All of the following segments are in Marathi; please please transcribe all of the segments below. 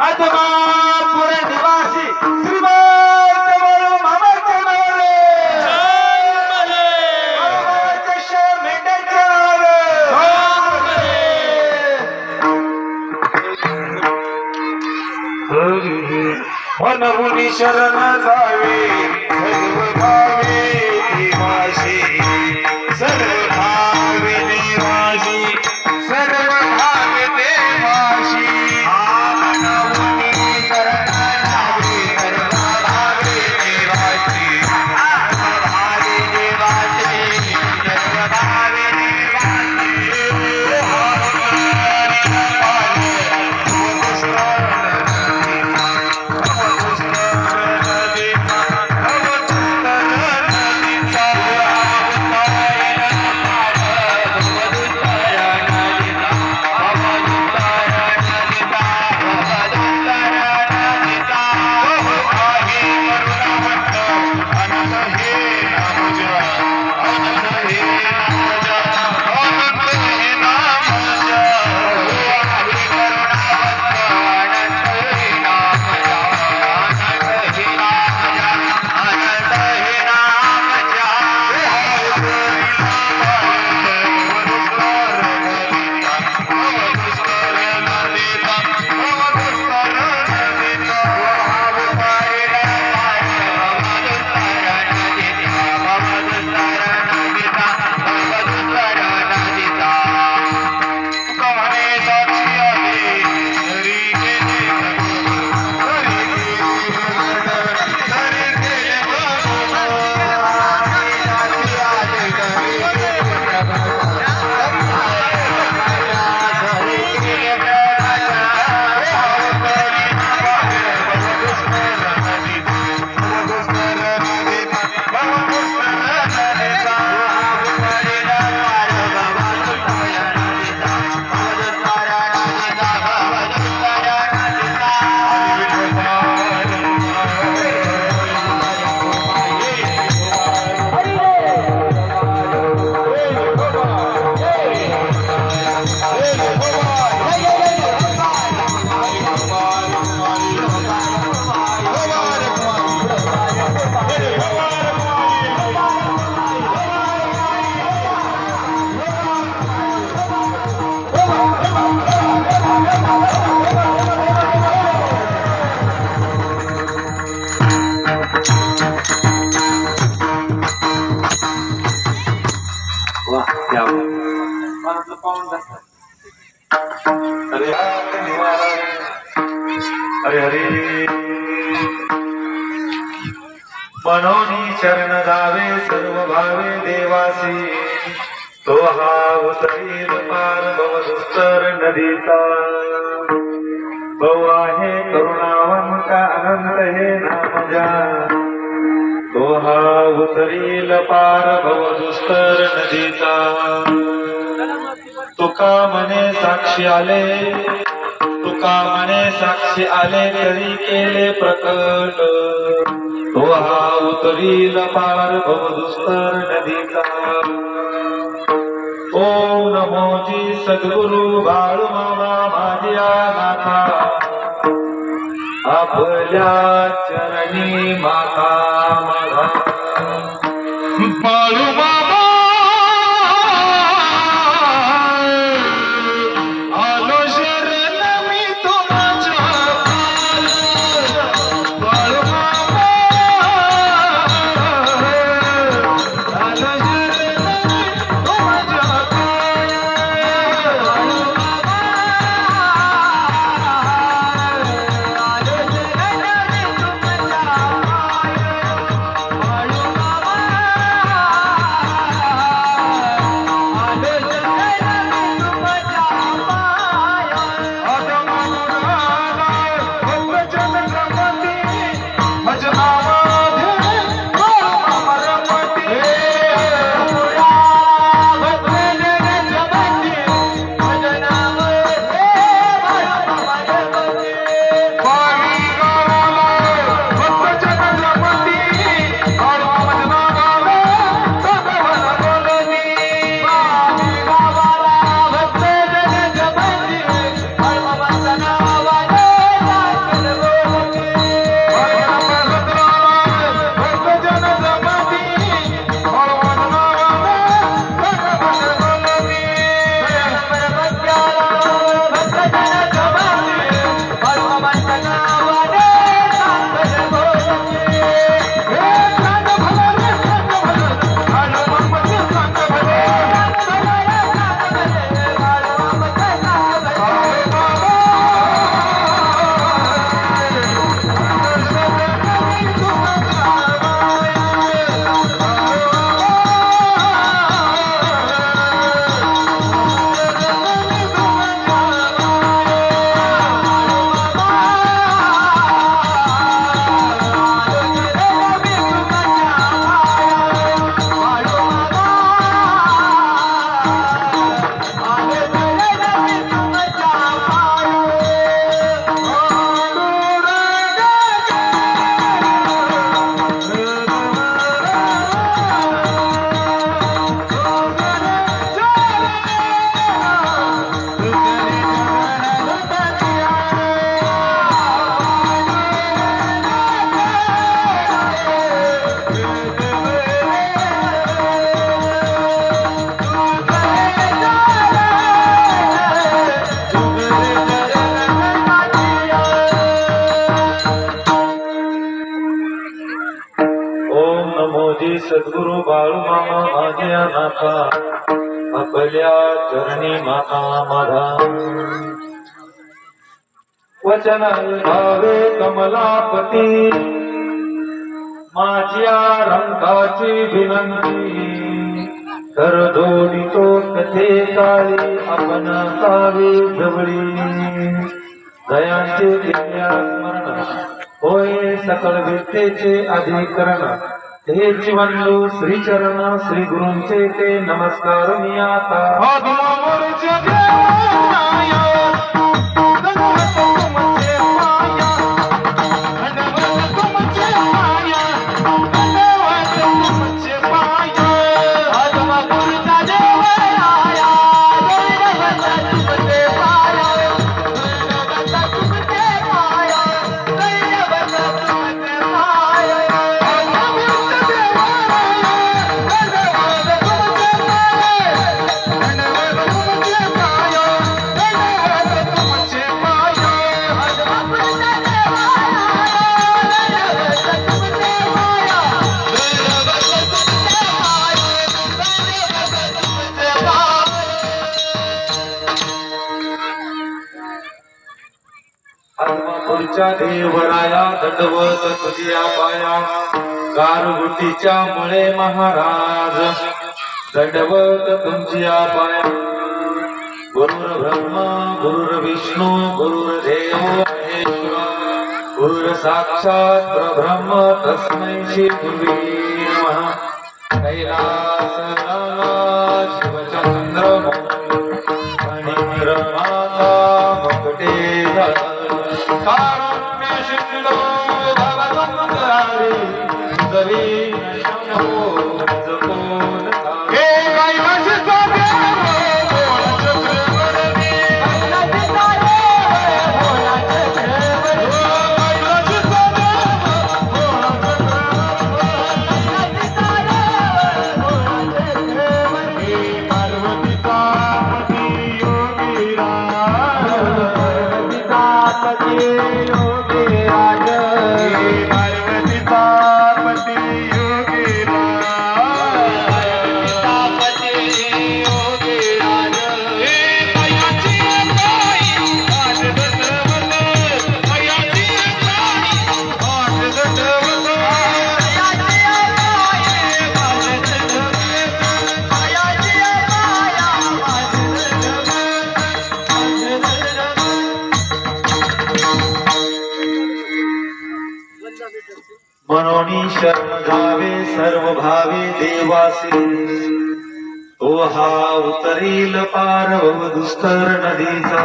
आदमापुर निवासी श्रीमंत वळू मामाचे मावळे मामाचे शेर मेंढ्याचे मावळे मनमुनी शरण जावे सर्व भावे निवासी सर्व भावे निवासी सर्व भावे देवासी मनोनी शरण जावे सर्व भावे देवासी तो हा उतरील पार भवदुस्तर नदीचा भाऊ आहे करुणावंत अनंत हे नाम जा तो हा उतरील पार भवदुस्तर नदीचा तुका मने साक्षी आले तुका मने साक्षी आले तरी केले प्रकट तो हा उतरील पार भवदुस्तर नदीचा ओम नमोजी सद्गुरु बाळू मामा माझ्या नाथा आपल्या चरणी माता माझा बाळू मामा आलो शरण मी तुमच्या बाळू मामा आलो शरण सद्गुरु बाळू मामा माझ्या नाथा आपल्या चरणी माता माझा वचन भावे कमलापती माझ्या रंगाची विनंती कर जोडितो कथे काळी आपण सावी जवळी दयांचे दिव्या स्मरण होय सकळ विद्येचे अधिकरण हे जीवनलो श्री चरण श्री गुरूंचे ते नमस्कार मी आता राजा देवराया दंडवत तुझिया पाया गारगुटीच्या मुळे महाराज दंडवत तुझिया पाया गुरुर् ब्रह्मा गुरुर्विष्णू गुरुर्देव महेश्वर गुरुर् साक्षात परब्रह्म तस्मै श्री गुरुवे नमः कैलास शिवचंद्र मणिन्द्र माता मुकुटे कारुण्य सिंधो भवतुंगारी सुंदरी मनोनी शरण घावे सर्व भावे देवासी तो हा उतरील पार दुस्तर नदीचा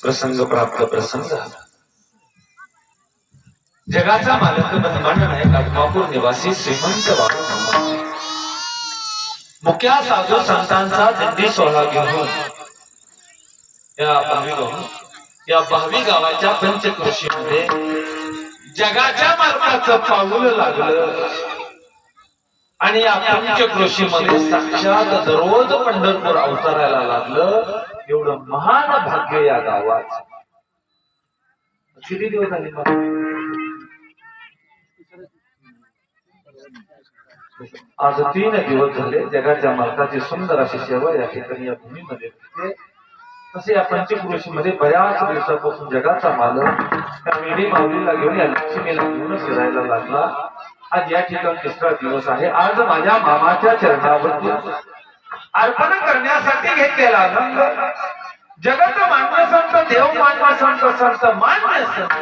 प्रसंग प्राप्त प्रसंग जगाचा मालक बंधमान नायक आत्मापूर निवासी श्रीमंत बाबा मुख्या साधू संतांचा दिंडी सोहळा घेऊन या भावी गावाच्या पंचक्रोशीमध्ये जगाच्या मार्गाचं पाऊल लागलं आणि या पंचक्रोशीमध्ये साक्षात दररोज पंढरपूर अवतरायला लागलं. एवढं महान भाग्य या गावात. किती दिवस झाले आज 3 दिवस झाले जगाच्या मार्गाची सुंदर अशी सेवा या ठिकाणी या भूमीमध्ये होते. असे या पंचक्रोशीमध्ये बऱ्याच दिवसापासून जगाचा मालक त्या मेढी माऊलीला घेऊन या लक्ष्मीला घेऊन फिरायला लागला. आज या ठिकाणी 3रा दिवस आहे. आज माझ्या मामाच्या चरणावरती अर्पण करण्यासाठी घेतलेला रंग जगत मान्य संत देव मान्य संत संत मान्य संत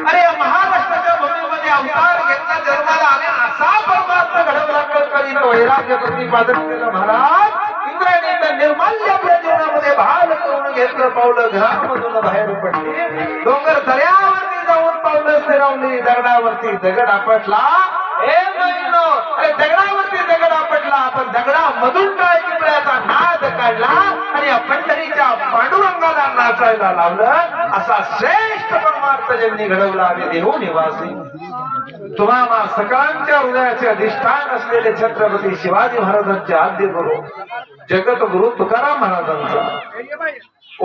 अरे या महाराष्ट्राच्या भूमीमध्ये अवतार घेतला जन्माला आले असा परमात्मा घडवला करीत वैराग्य प्रतिपादन केलं. महाराज इंद्राने निर्माल्य आपल्या जीवनामध्ये भाल करून घेतलं. पावलं घरामधून बाहेर पडली. डोंगर दर्यावरती जाऊन पावलं स्थिरावली. दगडावरती दगड आपटला. अरे दगडावरती दगड आपटला. आपण दगडामधून काय किपळ्याचा नाद काढला आणि या पंढरीच्या पांडुरंगाला नाचायला लावलं. असा श्रेष्ठ परमार्थ ज्यांनी घडवला आहे देहू निवासी तुम्हाला सकाळच्या हृदयाचे अधिष्ठान असलेले छत्रपती शिवाजी महाराजांचे आद्य गुरु जगत गुरु तुकाराम महाराजांचा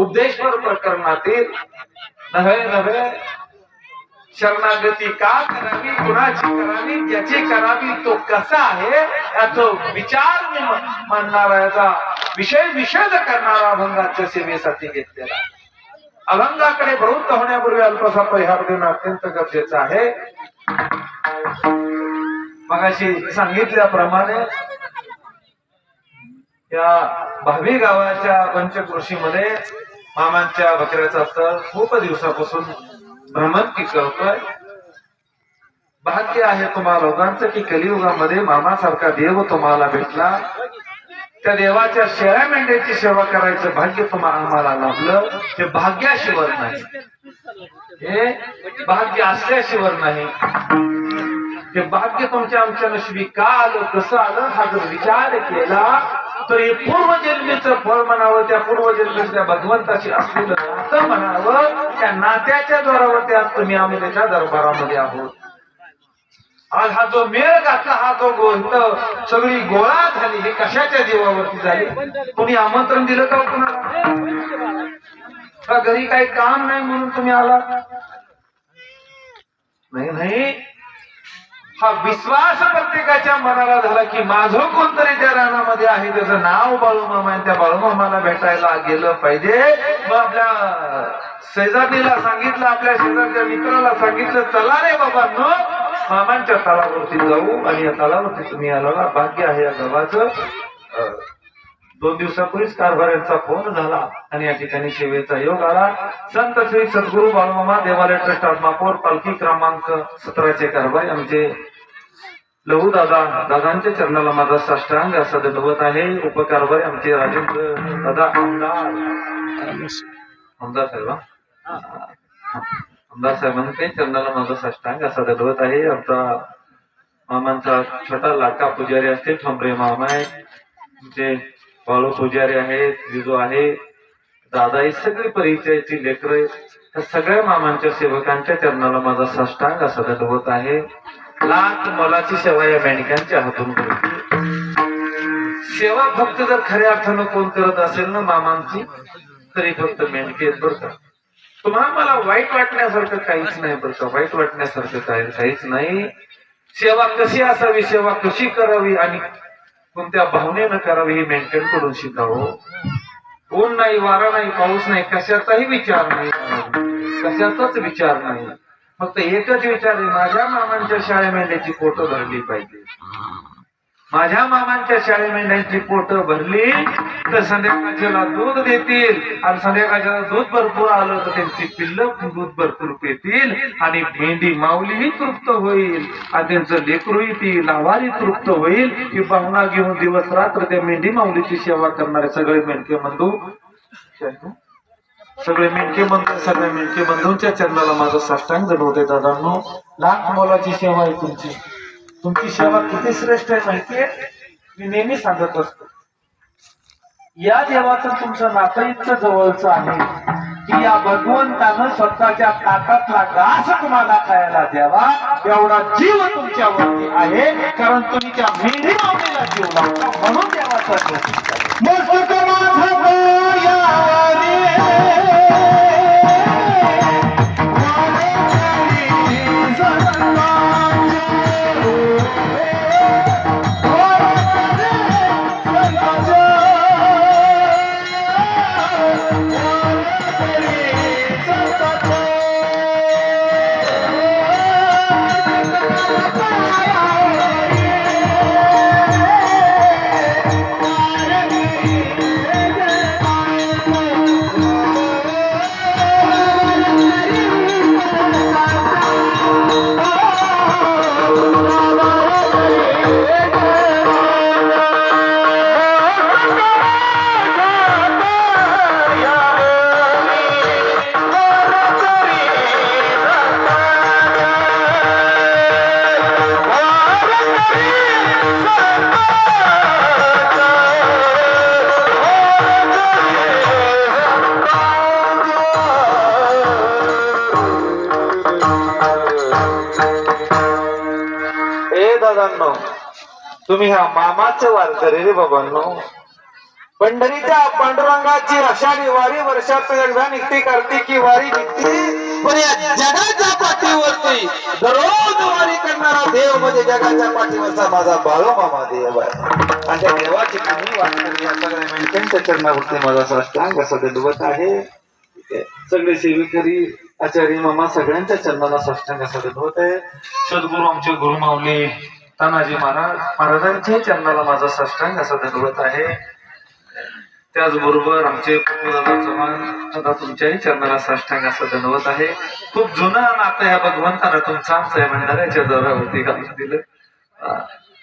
उद्देश्वर प्रकरणातील नव्हे शरणागती का करावी कुणाची करावी ज्याची करावी तो कसा आहे याचा विचार मांडणारा याचा विषद करणारा अभंगाच्या सेवेसाठी घेतलेला. अभंगाकडे प्रवृत्त होण्यापूर्वी अल्पसा परिहार देणं अत्यंत गरजेचं आहे. मगाशी सांगितल्याप्रमाणे या भावी गावाच्या पंचक्रोशीमध्ये मामांच्या बकऱ्याचा तर खूप दिवसापासून भ्रमंती करतोय. भाग्य आहे तुम्हा लोकांचं की कलियुगामध्ये मामासारखा देव तुम्हाला भेटला. त्या देवाच्या शेळ्या मेंढ्याची सेवा करायचं भाग्य आम्हाला लाभलं. ते भाग्याशिवर नाही, हे भाग्य असल्याशिवर नाही. ते भाग्य तुमच्या आमच्या नशिबी का आलं कसं आलं हा जर विचार केला तर हे पूर्वजन्मीचं फळ म्हणावं. त्या पूर्वजन्मीच्या भगवंताशी असलेलं नातं म्हणावं. त्या नात्याच्या जोरावरती आज तुम्ही आम्ही त्याच्या दरबारामध्ये आहोत. आज हा जो मेळ घातला हा जो गोष्ट सगळी गोळा झाली हे कशाच्या जीवावरती झाली. कोणी आमंत्रण दिलं का कुणाला? घरी काही काम नाही म्हणून तुम्ही आला? नाही. हा विश्वास प्रत्येकाच्या मनाला झाला की माझं कोणतरी त्या रानामध्ये आहे, त्याचं नाव बाळूमामा आहे, त्या बाळूमामाला भेटायला गेलं पाहिजे. मग आपल्या शेजारणीला सांगितलं, आपल्या शेजारच्या मित्राला सांगितलं, चला रे बाबांनो मामांच्या तळावरती जाऊ. आणि या तळावरती तुम्ही आला, भाग्य आहे या गावाचं. 2 दिवसापूर्वीच कारभाऱ्यांचा फोन झाला आणि या ठिकाणी सेवेचा योग आला. संत श्री सद्गुरू बाळूमामा देवालय ट्रस्ट आत्मापूर पालखी क्रमांक 17 कारभारी आमचे लहू दादांच्या चरणाला माझा साष्टांग असा दंडवत आहे. उपकारभारी आमचे राजेंद्र दादा आमदार साहेब आमदार साहेबांचे चरणाला माझा साष्टांग असा दंडवत आहे. आमचा मामांचा छोटा लाडका पुजारी असतील ठोंबरे मामा आहे, आमचे बाळू पुजारी आहेत, विजू आहे, दादा ही सगळी परिचयाची लेकर, त्या सगळ्या मामांच्या सेवकांच्या चरणाला माझा साष्टांग असा दंडवत आहे. लाख मोलाची सेवा या मेंढक्यांच्या हातून करते. सेवा फक्त जर खऱ्या अर्थानं कोण करत असेल ना मामांची, तरी फक्त मेंढके बरं का. तुम्हाला मला वाईट वाटण्यासारखं काहीच नाही बरं का, वाईट वाटण्यासारखं काहीच नाही. सेवा कशी असावी, सेवा कशी करावी आणि कोणत्या भावनेनं करावी हे मेंढक्यांकडून शिकावं. ऊन नाही, वारा नाही, पाऊस नाही, कशाचाही विचार नाही, कशाचाच विचार नाही. फक्त एकच विचार आहे, माझ्या मामांच्या शाळे मेंढ्याची पोटं भरली पाहिजे. माझ्या मामांच्या शाळे मेंढ्यांची पोटं भरली तर संध्याकाळच्याला दूध देतील, आणि संध्याकाळच्याला दूध भरपूर आलं तर त्यांची पिल्लं दूध भरपूर पेतील, आणि मेंढी माऊलीही तृप्त होईल, आणि त्यांचं लेकरूही ती लावारी तृप्त होईल. ही भावना घेऊन दिवस रात्र त्या मेंढी माऊलीची सेवा करणारे सगळे मेंढके बंधू, सगळ्या मेंढके बंधूंच्या चरणाला माझं साष्टांग दंडवत आहे. दादांनो, लाख मोलाची सेवा आहे तुमची. तुमची सेवा किती श्रेष्ठ आहे माहितीये, मी नेहमी सांगत असतो. या देवाचं तुमचं नातं इतकं जवळचं आहे की या भगवंतानं स्वतःच्या ताटातला घास तुम्हाला खायला द्यावा एवढा जीव तुमच्यावरती आहे, कारण तुम्ही त्या मेंढी माऊलीला जीव लावता, म्हणून देवाचा दादांनो, तुम्ही हा मामाचं वारकरी रे बाबांनो. पंढरीच्या पांडुरंगाची आषाढी वारी वर्षात एकदा निघते, कार्तिकी वारी निघते, पण या जगाच्या पाठीवरती दररोज वारी करणारा देव म्हणजे जगाच्या पाठीवरचा माझा बाळूमामा देव आहे. आणि त्या देवाची तुम्ही वारकरी या सगळ्या मेंढक्यांच्या चरणावरती माझा साष्टांग असा दंडवत आहे. सगळे सेवेकरी आचार्य मामा सगळ्यांच्या चरणाला साष्टांग असा दंडवत आहे. सद्गुरू आमचे गुरु माऊली तानाजी महाराजांच्या चरणाला माझा साष्टांग असा दंडवत आहे. त्याचबरोबर आमचे दादा तुमच्याही चरणाला साष्टांग असा दंडवत आहे. खूप जुनं नातं ह्या भगवंतानं तुमचं आमचं आहे म्हणणाऱ्याच्या जोरावरती घालून दिलं.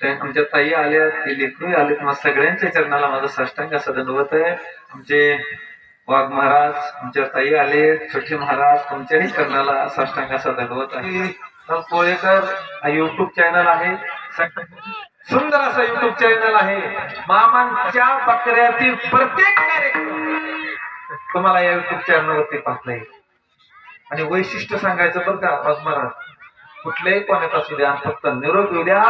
आमच्या ताई आल्या, ते लेकरू आले, मग सगळ्यांच्या चरणाला माझा साष्टांग असा दंडवत आहे. आमचे वाघ महाराज, आमच्या ताई आले, छोटे महाराज, तुमच्याही चरणाला साष्टांग असा दंडवत आहे. कोळेकर युट्यूब चॅनल आहे, सुंदर असा युट्यूब चॅनल आहे. मामांच्या बकऱ्यातील प्रत्येक कार्यक्रम तुम्हाला या युट्यूब चॅनलवरती पाहता येईल. आणि वैशिष्ट्य सांगायचं बरं का, वाघ महाराज कुठल्याही कोणात असू द्या, फक्त निरोप येऊ द्या.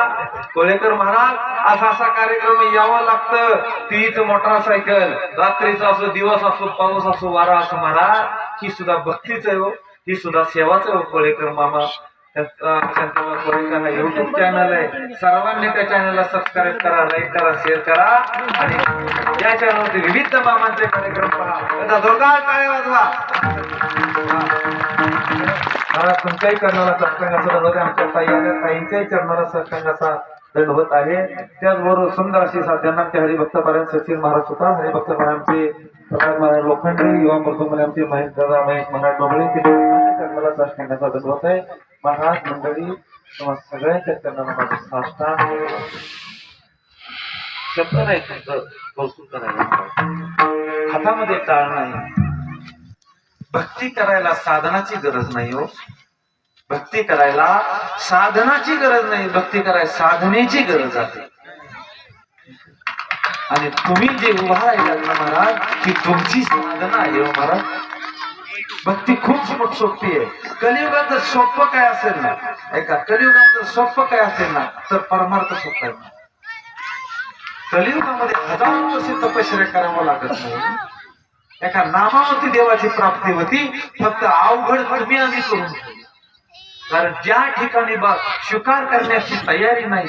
कोळेकर महाराज असा असा कार्यक्रम यावं लागतं, तीच मोटरसायकल, रात्रीचा असो, दिवस असो, पाऊस असो, वारा असो, महाराज ही सुद्धा भक्तीच आहे हो, ही सुद्धा सेवाच आहे हो. कोळेकर मामा शांताबाई कोरेकर हा युट्यूब चॅनल आहे. सर्वांनी त्या चॅनलला सबस्क्राईब करा, लाईक करा, शेअर करा आणि या चॅनलवरती विविध मामांचे कार्यक्रम पहा. आता जोरदार टाळ्या वाजवा. मला तुमच्याही चरणाला सत्संगाचा दंडवत आहे. आमच्या ताई आल्या ताईंच्याही चरणाला सत्संगाचा दंडवत आहे. त्याचबरोबर सुंदर अशी साध्यांनाचे हरिभक्तपरायण सचिन महाराज सुद्धा हरिभक्तपरायणचे प्रकाश महाराज लोखंडे युवा मृदुमले आमचे महेश दादा महेश महाराज डोबळे चरणाला सत्संगाचा दंडवत आहे. महाराज मंडळी तुम्हा सगळ्यांच्या चरणाला माझं साष्टांग शब्द नाही तुमचं कौतुक करायला. हातामध्ये टाळ नाही. भक्ती करायला साधनाची गरज नाही हो. भक्ती करायला साधनाची गरज नाही. भक्ती करायला साधनेची गरज आहे. आणि तुम्ही जे उभा राहिलात ना महाराज, ही तुमची साधना आहे हो महाराज. भक्ती खूप सोपी आहे. कलियुगात जर सोपं काय असेल ना, ऐका, कलियुगात जर सोपं काय असेल ना तर परमार्थ सोपं आहे. कलियुगामध्ये हजारो वर्ष तपश्चर्या करावं लागत नाही. एका नामावरती देवाची प्राप्ती होती. फक्त अवघड तुम्ही आम्ही करून, कारण ज्या ठिकाणी स्वीकार करण्याची तयारी नाही,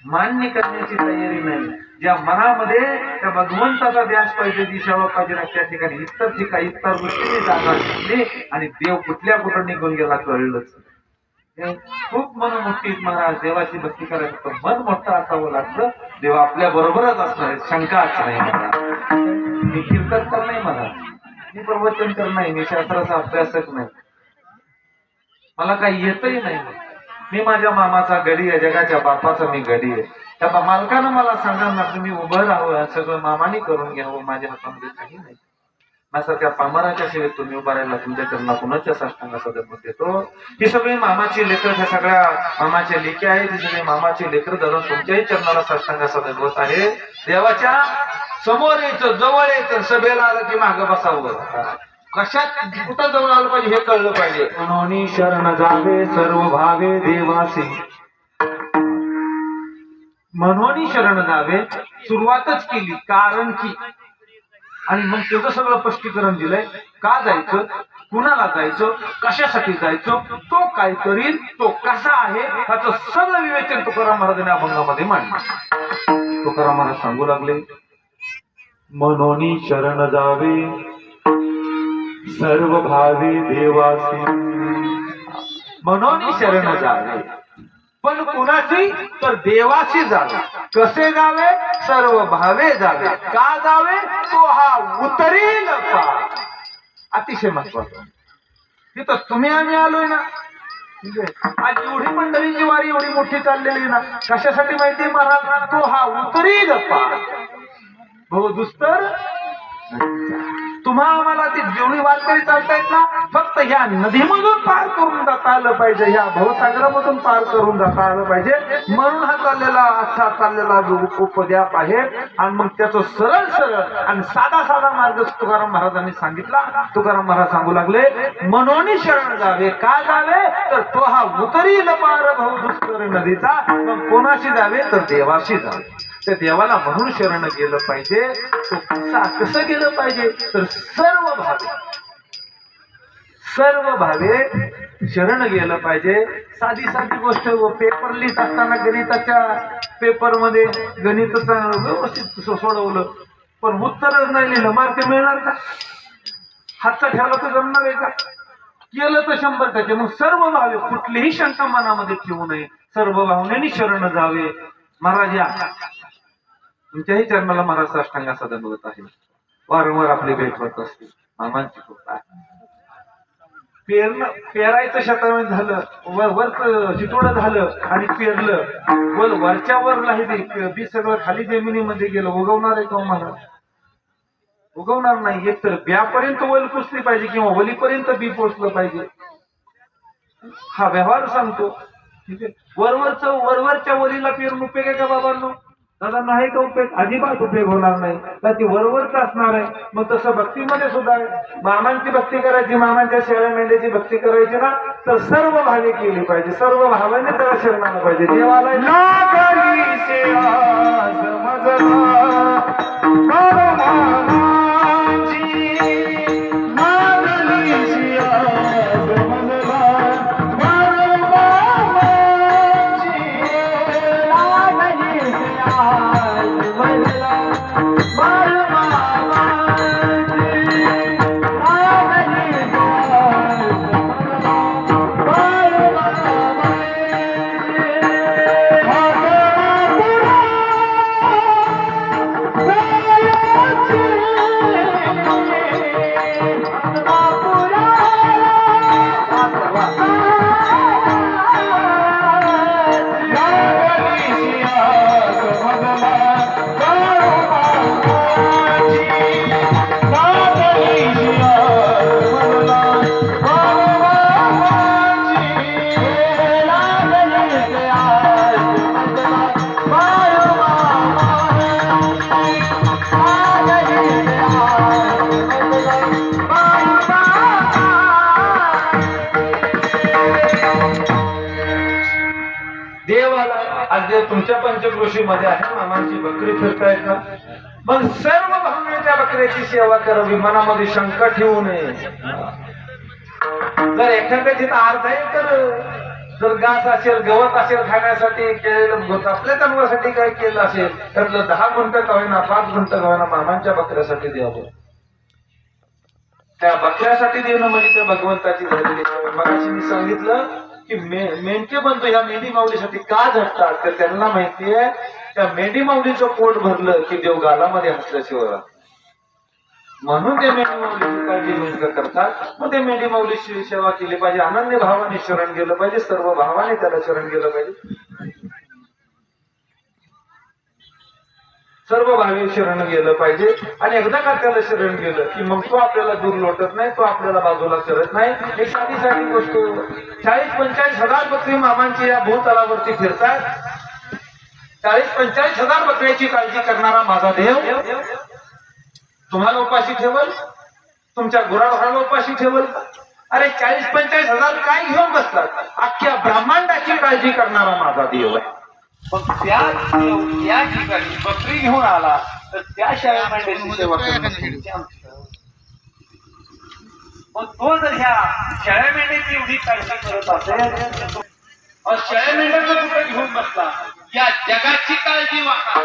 मान्य करण्याची तयारी नाही, ज्या मनामध्ये त्या भगवंताचा ध्यास पाहिजे, दिशावा पाहिजे ना, त्या ठिकाणी इतर गोष्टीने जागा घेतली आणि देव कुठल्या कुठं निघून गेला कळलंच. खूप मन मोठी महाराज. देवाची भक्ती करायचं मन मोठं असावं लागतं. देव आपल्या बरोबरच असणार आहे, शंकाच नाही महाराज. मी कीर्तनकर नाही महाराज, मी प्रवचनकर नाही, मी शास्त्राचा अभ्यासक नाही, मला काही येतही नाही. मी माझ्या मामाचा गडी आहे, जगाच्या बापाचा मी गडी आहे. त्या मालकानं मला सांगा ना, तुम्ही उभं राहावं, सगळं मामाने करून घ्यावं, माझ्या हातामध्ये काही नाही. माझ्यासारख्या पामराच्या सेवेत तुम्ही उभा राहिला, तुमच्याकडनं कुणाच्या साष्टांगाचा धर्म देतो. ही सगळी मामाची लेकर, ह्या सगळ्या मामाच्या लेकी आहेत. ही सगळी मामाची लेकर धरून तुमच्याही चरणाला साष्टांगाचा धर्मत आहे. देवाच्या समोर यायचं, जवळ यायचं, सभेला आलं की मागं बसावं. कशात कुठं जाऊन आलं पाहिजे हे कळलं पाहिजे. म्हणून शरण जावे सर्व भावे देवासी, म्हणून शरण जावे सुरुवातच केली कारण की, आणि मग त्याचं सगळं स्पष्टीकरण दिलंय. का जायचं, कुणाला जायचं, कशासाठी जायचं, तो काय करील, तो कसा आहे, ह्याचं सगळं विवेचन तुकाराम महाराजांनी अभंगामध्ये मांडलं. तुकाराम महाराज सांगू लागले, म्हणून शरण जावे सर्व भावी देवासी, म्हणून शरण जावे, पण कुणाची, तर देवाशी जावे. कसे जावे, सर्व भावे जावे. का जावे, तो हा उतरील पार. अतिशय महत्वाचं. तिथं तुम्ही आम्ही आलोय ना, आज एवढी मंडळीची वारी एवढी मोठी चाललेली ना, कशासाठी माहिती महाराज, तो हा उतरील पार. भाऊ दुस्तर, तुम्हा आम्हाला ती जेवढी वारकरी चालतायत ना, फक्त ह्या नदीमधून पार करून जाता आलं पाहिजे, ह्या भवसागरामधून पार करून जाता आलं पाहिजे. म्हणून हा चाललेला जो उपद्याप आहे. आणि मग त्याचं सरळ आणि साधा मार्ग तुकाराम महाराजांनी सांगितला. तुकाराम महाराज सांगू लागले, म्हणून शरण जावे. का जावे, तर तो हा उतरील पार भाऊ दुष्कर नदीचा. मग कोणाशी जावे, तर देवाशी जावे. त्या देवाला म्हणून शरण गेलं पाहिजे. तो कसं गेलं पाहिजे, तर सर्व भावे शरण गेलं पाहिजे. साधी गोष्ट, पेपर लिहित असताना गणिताच्या पेपर मध्ये गणित व्यवस्थित सोडवलं, पण उत्तरच नाही लिहिलं, मार्क मिळणार का? हातचा ठेवला तर जमणार आहे का? केलं तर 100%. मग सर्व भावे, कुठलीही शंका मनामध्ये ठेवू नये, सर्व भावनेनी शरण जावे. महाराज या तुमच्याही चरणाला महाराज साष्टांगाचा दंडवत आहे. वारंवार आपली भेट होत असते. मामांची कृपा आहे. पेरायचं शेतामध्ये झालं, वरच चितोडं झालं आणि पेरलं, वरच्या वर नाही, बी सगळं खाली जमिनीमध्ये गेलं, उगवणार आहे का महाराज? उगवणार नाही. एक तर ब्यापर्यंत वल पोचली पाहिजे किंवा वलीपर्यंत बी पोचलं पाहिजे. हा व्यवहार सांगतो. ठीक आहे, वरवरच्या वलीला पेरून उपयोग आहे का बाबांनो? दादा नाही का उपयोग? अजिबात उपयोग होणार नाही. तर ती वरवरच असणार आहे. मग तसं भक्तीमध्ये सुद्धा आहे. मामांची भक्ती करायची, मामांच्या शेळ्या मेंढ्याची भक्ती करायची ना, तर सर्व भावे केली पाहिजे. सर्व भावाने त्याला शरणाला पाहिजे. देवाला देवाला आज जे तुमच्या पंचकृषीमध्ये आहे मामांची बकरी फिरतायत ना, मग सर्व भावने त्या बकऱ्याची सेवा करावी, मनामध्ये शंका ठेवू नये. जर एखाद्याची अर्ध एकर जर घास असेल, गवत असेल खाण्यासाठी केलेलं, आपल्या जनावरांसाठी काय केलं असेल, त्यातलं 10 गुंठ का होईना, 5 गुंठ का होईना मामांच्या बकऱ्यासाठी द्यावं. त्या बकऱ्यासाठी देणं म्हणजे त्या भगवंताची झालेली. मगाशी मी सांगितलं की मेंढके बंधू ह्या मेंढी माऊलीसाठी का झटतात, तर त्यांना माहितीये त्या मेंढी माऊलीचं पोट भरलं की देव गालामध्ये हसल्याशिवाय, म्हणून ते मेंढी माऊलीची काळजी मेंढकं करतात. मग ते मेंढी माऊलीची सेवा केली पाहिजे, अनन्य भावाने शरण गेलं पाहिजे, सर्व भावाने त्याला शरण गेलं पाहिजे, सर्व भावी शरण गेलं पाहिजे. आणि एकदा का त्याला शरण गेलं की मग तो आपल्याला दूर लोटत नाही, तो आपल्याला बाजूला करत नाही. एक साधी गोष्ट, 40-45 हजार बकरी मामांची या भूतलावरती फिरतात. 40-45 हजार बकऱ्याची काळजी करणारा माझा देव तुम्हाला उपाशी ठेवल, तुमच्या गुराढोराला उपाशी ठेवल. अरे 40-45 हजार काय घेऊन बसतात, अख्ख्या ब्रह्मांडाची काळजी करणारा माझा देव आहे. मग त्या ठिकाणी बकरी घेऊन आला तर त्या शाळा मेंढ्याची सेवा करणं. मग तो जर ह्या शाळा मेंढ्याची एवढी काळजी करत असेल, शाळा मेंढ्याचं कुठे घेऊन बसला, या जगाची काळजी वाहणार,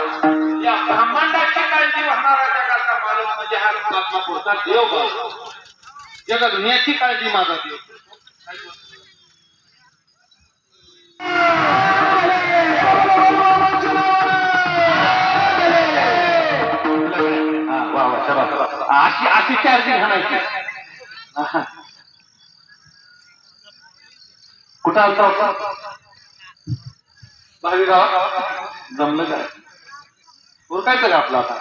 या ब्रह्मांडाची काळजी वाहणारा जगाचा मालक म्हणजे हा आत्मापुरता देव. जगा दुनियाची काळजी माझा देव. अशी चार्जिंग घालायची. कुठं आलता होता भावी गावात, जमलं काय ओळखायचं का आपलं आता.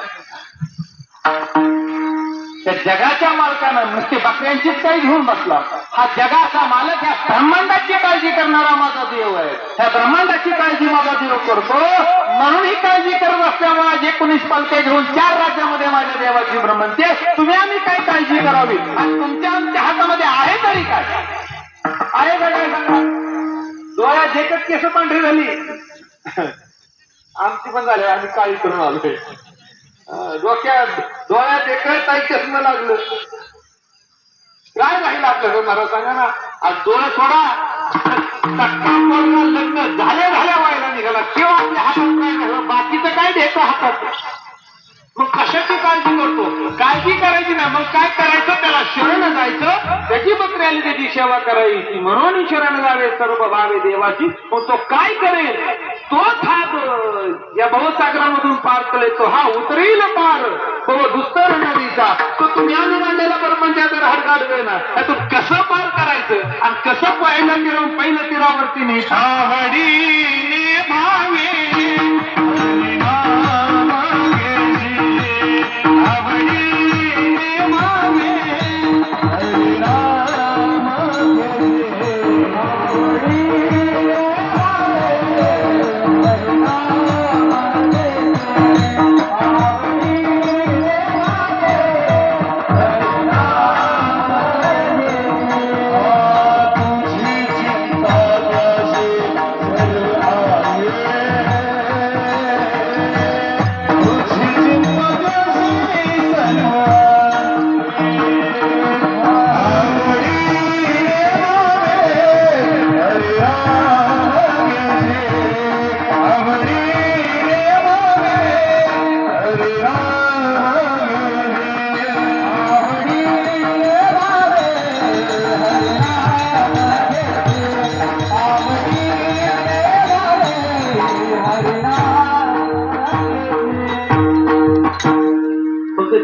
त्या जगाच्या मालकानं नुसते बकऱ्यांचीच काही घेऊन बसला. हा जगाचा मालक ह्या ब्रह्मांडाची काळजी करणारा माझा देव आहे. ह्या ब्रह्मांडाची काळजी माझा देव करतो, म्हणून ही काळजी करत असल्यामुळे 19 पालख्या घेऊन 4 राज्यामध्ये माझ्या देवाची भ्रमणते. तुम्ही आम्ही काय काळजी करावी, आणि तुमच्या आमच्या हातामध्ये आहे तरी काय आहे का काय सांगा. डोळ्यात एकच केस पांढरी झाली, आमची पण झाली, आम्ही काळी करून आलोय. डोळ्यात एकच काही चष्मा लागलं, काय राहील आपल्याला मला सांगा ना. आज डोळे सोडा, लग्न झाल्या व्हायला निघाला किंवा आपल्या हातात काय झालं, बाकीचं काय द्यायचं हातात. मग कशाची काळजी करतो, काळजी करायची नाही, मग काय करायचं, त्याला शरण जायचं, त्याची बकरी आली त्याची सेवा करायची. म्हणून शरण जावे सर्व भावे देवाची. मग तो काय करेल, तोच हा या भवसागरामधून पार करेल, तो हा उतरेल पार दुस्तर नदीचा. तो तुम्ही आम्ही मांडलेला परमंच्या तर हाड काढतोय ना, तो कसं पार करायचं आणि कसं पहिलं फिरवून पहिलं तीरावरती नाही आवडीने भावे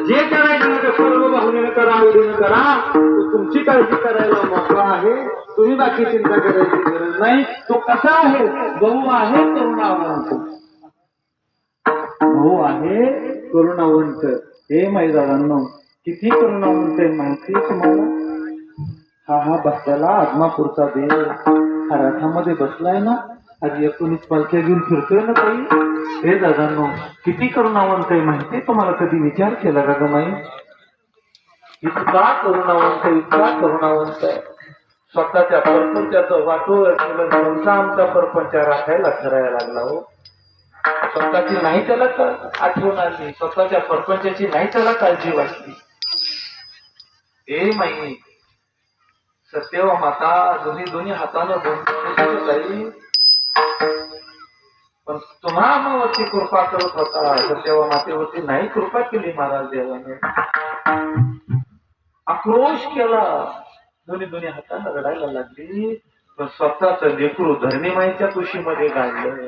जे करायचं सर्व भावनेनं करा, आवडीनं करा. तुमची काळजी करायला मोकळा आहे, तुम्ही बाकी चिंता करायची गरज नाही. तो कसा आहे, भाऊ आहे करुणावंत, भाऊ आहे करुणावंत. हे माई दादांनो, किती करुणावंत आहे माहिती तुम्हाला. हा बसलेला आदमापूरचा देव हा रथामध्ये बसलाय ना, आज 19 पालख्या घेऊन फिरतोय ना ताई. हे दादांनो, किती करुणावंत आहे माहिती तुम्हाला. कधी विचार केला का ग माई, इतका करुणावंत, इतका करुणावंत आहे. स्वतःच्या परपंचाचं वाटोळ केलं म्हणून आमचा परपंच राखायला करायला लागला हो. स्वतःची नाही त्याला आठवण आली, स्वतःच्या परपंचाची नाही त्याला काळजी वाटली. हे माई सत्यव माता दोन्ही हातानं बोलतो पण तुम्हावरती कृपा करत होता, सत्यव मातेवरती नाही कृपा केली महाराज देवाने. आक्रोश केला, दोन्ही हातानं रडायला लागली. पण स्वतःच लेकरू धरणीमाईच्या कुशीमध्ये गाडलं.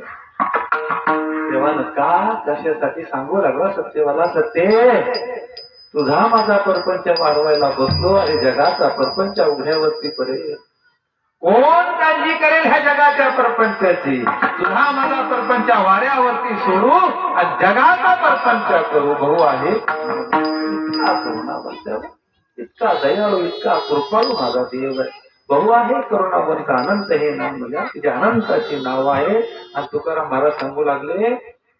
देवानं का कशासाठी सांगू लागला सत्यवाला, सत्य तुझा माझा परपंच वाढवायला बसलो आणि जगाचा परपंच उघड्यावरती पडेल. कोण काळजी करेल ह्या जगाच्या परपंचाची? तुझा माझा परपंच वाऱ्यावरती सोडू आणि जगाचा परपंच करू. भाऊ आहे इतका दयाळू, इतका कृपाळू माझा देव आहे. भाऊ आहे करुणावंत, अनंत हे नाम म्हणजे तुझ्या अनंताचे नाव आहे. आणि तुकाराम महाराज सांगू लागले,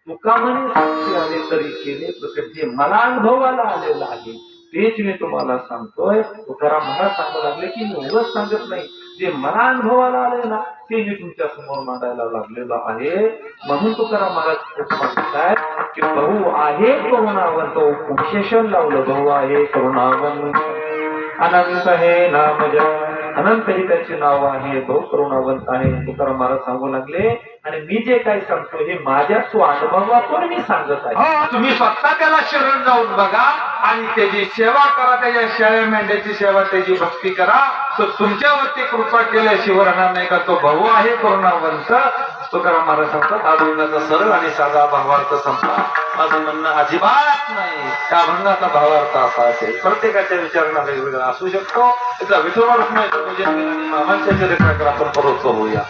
तुका म्हणे साक्षी आले तरी केले प्रकट. जे मला अनुभवाला आलेलं आहे तेच मी तुम्हाला सांगतोय. तुकाराम महाराज सांगू लागले की मी उगाच सांगत नाही, जे मला अनुभवाला आले ना ते मी तुमच्या समोर मांडायला लागलेलो आहे. म्हणून तुकाराम महाराज सांगताय की भाऊ आहे करुणावंत. विशेषण लावलं, भाऊ आहे करुणावंत, अनंत हे नाम जप, अनंत ही त्याचे नाव आहे. भाऊ करुणावंत आहे तुकाराम महाराज सांगू लागले. आणि मी जे काही सांगतो हे माझ्या स्वानुभवातून मी सांगत आहे. तुम्ही स्वतः त्याला शरण जाऊन बघा आणि त्याची सेवा करा, त्याच्या शेळ्या मेंढ्याची सेवा, त्याची भक्ती करा, तर तुमच्यावरती कृपा केल्याशिवाय राहणार नाही का तो भाऊ आहे करुणावंत. तुकाराम महाराज सांगतात अभंगाचा सरळ आणि साधा भावार्थ संपला. माझं म्हणणं अजिबात नाही, त्या अभंगाचा भावार्थ असा असेल. प्रत्येकाच्या विचारणा वेगवेगळा असू शकतो. त्याचा विठोबाच नाही तर म्हणजे मामांच्या चरित्राकडे आपण परत होऊया.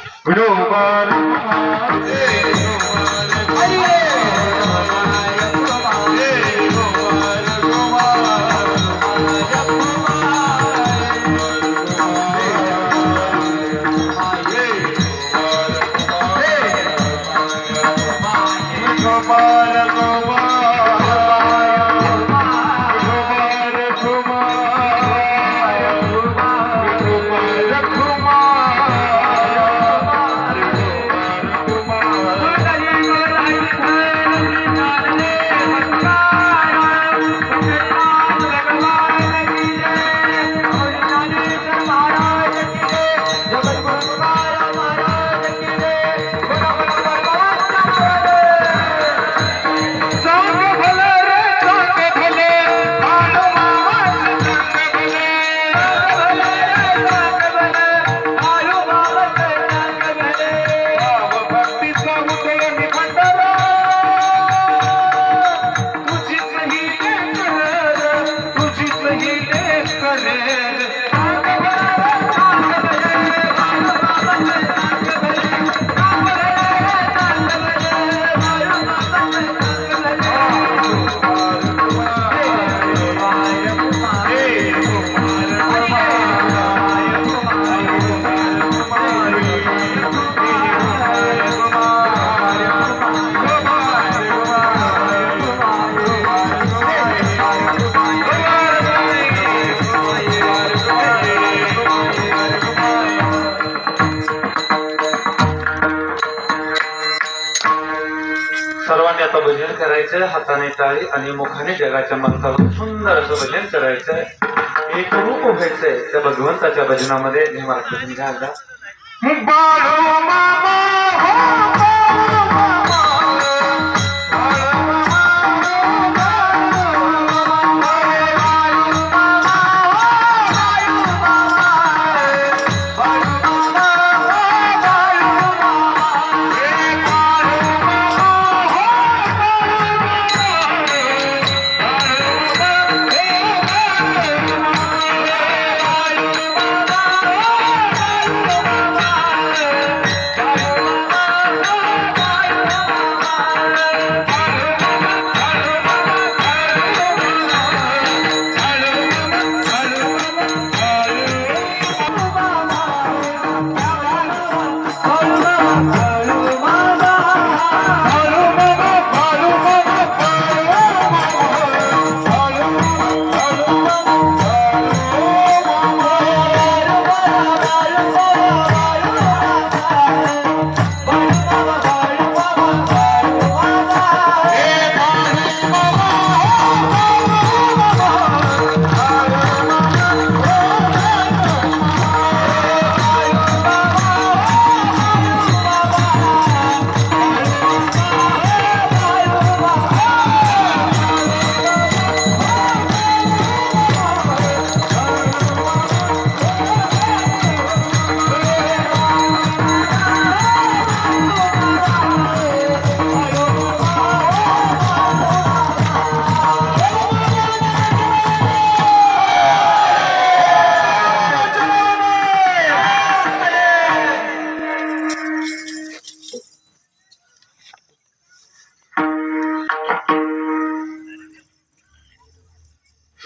सर्वांनी आता भजन करायचंय. हाताने टाळी आणि मुखाने जगाच्या मालकाला सुंदर असं भजन करायचंय. एक रूप व्हायचंय त्या भगवंताच्या भजनामध्ये. महाराष्ट्र घ्या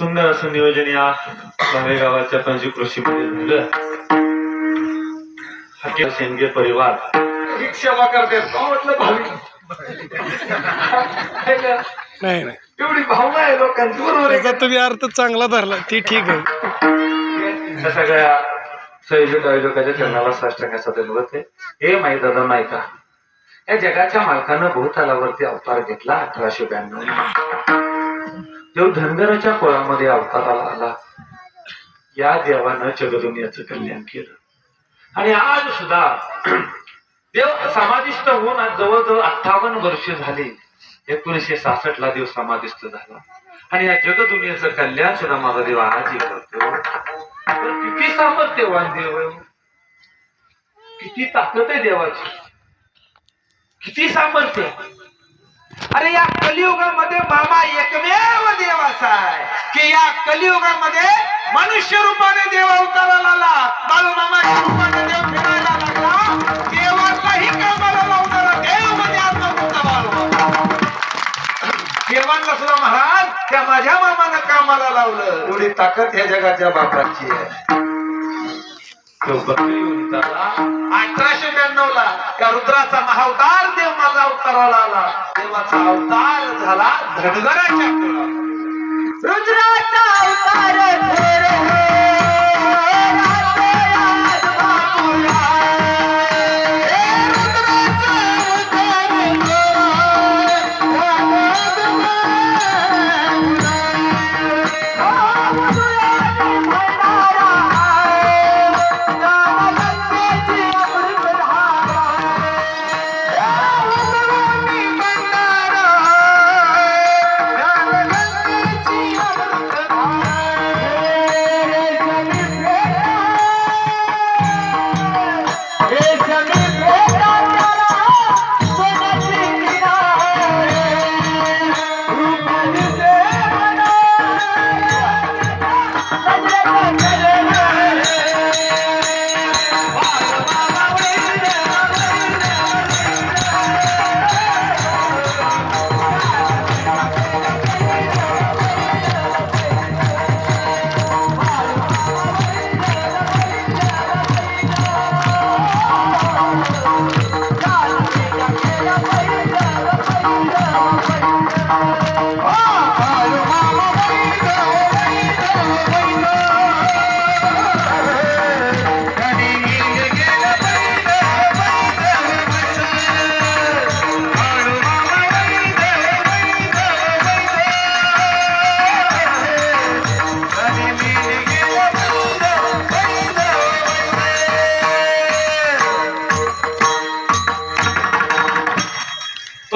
सुंदर असं नियोजन या भावे गावाच्या पंचकृषी मध्ये झालं. हकीम शेंगे परिवार ही सेवा करते. म्हटलं भावी नाही नाही एवढी भावना आहे लोकांची. बरोबर आहे त्याचा तुम्ही अर्थ चांगला धरला ती ठीक आहे. त्या सगळ्या संयोजक आयोजकाच्या चरणाला साष्टांगाचा धन्यवाद आहे. हे माहीत दादा नाही का, या जगाच्या मालकानं भूतलावरती अवतार घेतला 1892. देव धनगराच्या कोळामध्ये अवताराला आला. या देवानं जगदुनियाचं कल्याण केलं. आणि आज सुद्धा देव समाधिस्थ होऊन आज जवळजवळ 58 वर्ष झाली. 1966 ला देव समाधिस्थ झाला. आणि या जगदुनियाचं कल्याण सुद्धा माझा देव आजही करतो. किती सामर्थ्यवान देव आहे, किती ताकद आहे देवाची, किती सामर्थ्य. अरे या कलियुगामध्ये मामा एकमेव देव असा आहे की या कलियुगामध्ये मनुष्य रूपाने देव अवताराला आला. बाळू मामाच्या रूपाने देव फिरायला लागला. देवालाही कामाला लावणारा देव म्हणजे आता तुमचा बाळू. देवांना सुद्धा महाराज त्या माझ्या मामानं कामाला लावलं. एवढी ताकद ह्या जगाच्या बापाची आहे. 1892 ला त्या रुद्राचा महाअवतार देव माझा अवताराला आला. देवाचा अवतार झाला धनगराच्या कुळात. रुद्राचा अवतार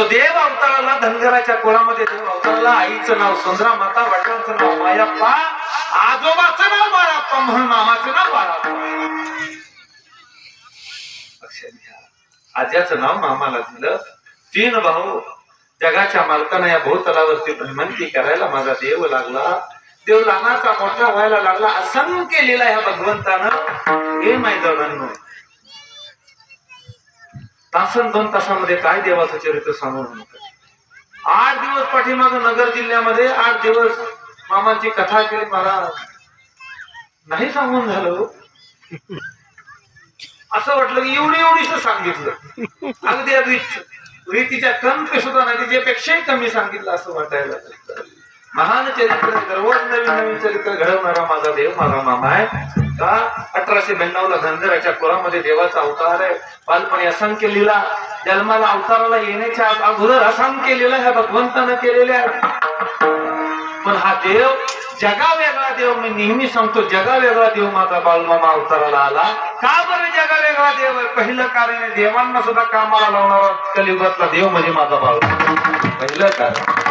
देव अवताराला धनगराच्या कोळामध्ये देव अवताराला आईचं नाव सुंदरा माता, वडिलांचं नाव मायाप्पा, आजोबाचं नाव बाळाप्पा म्हणून मामाचं नाव बाळाप्पा. लक्षात घ्या, आज्याचं नाव मामाला दिलं. 3 भाऊ जगाच्या मालकानं या भूतलावरती भ्रमंती करायला माझा देव लागला. देव लहानाचा मोठा व्हायला लागला. असंख्य लीला ह्या भगवंतानं. हे मैदानांनो तासन 2 तासामध्ये काय देवाचं चरित्र सांगून होतं. 8 दिवस पाठीमाग नगर जिल्ह्यामध्ये 8 दिवस मामाची कथा केली. मला नाही सांगून झालं. असं वाटलं की एवढीच सांगितलं. अगदी रीतीच्या कमी सुद्धा नाही, त्याच्यापेक्षाही कमी सांगितलं असं वाटायला. महान चरित्र, दररोज नवीन चरित्र घडवणारा माझा देव माझा मामा आहे. का 1892 ला धनगराच्या कुळामध्ये देवाचा अवतार आहे. बालपणी असंख्य लीला, जन्माला अवताराला येण्याच्या अगोदर असंख्य लीला ह्या भगवंतानं केलेल्या आहेत. पण हा देव जगा वेगळा देव. मी नेहमी सांगतो, जगा वेगळा देव माझा बालमामा अवताराला आला. का बरं जगा वेगळा देव आहे? पहिलं कारण आहे, देवांना सुद्धा कामाला लावणारा कलियुगातला देव म्हणजे माझा बाळ. पहिलं कारण,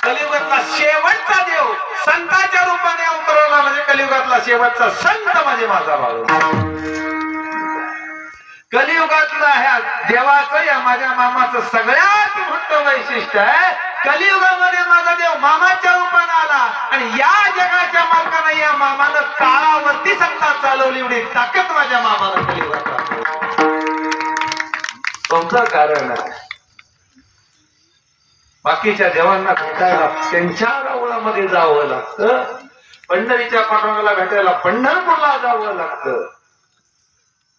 कलियुगातला शेवटचा देव संतांच्या रूपाने अवतरला म्हणजे कलियुगातला शेवटचा संत म्हणजे माझा बाळू. कलियुगातला ह्या देवाचं या माझ्या मामाचं सगळ्यात मोठं वैशिष्ट्य आहे. कलियुगामध्ये माझा देव मामाच्या रूपाने आला आणि या जगाच्या मालकानं या मामानं काळावरती सत्ता चालवली. एवढी ताकद माझ्या मामानं कलियुगात. तुमचं कारण आहे बाकीच्या देवांना भेटायला त्यांच्या रावळा देवळामध्ये जावं लागतं, पंढरीच्या पांडुरंगाला भेटायला पंढरपूरला जावं लागतं,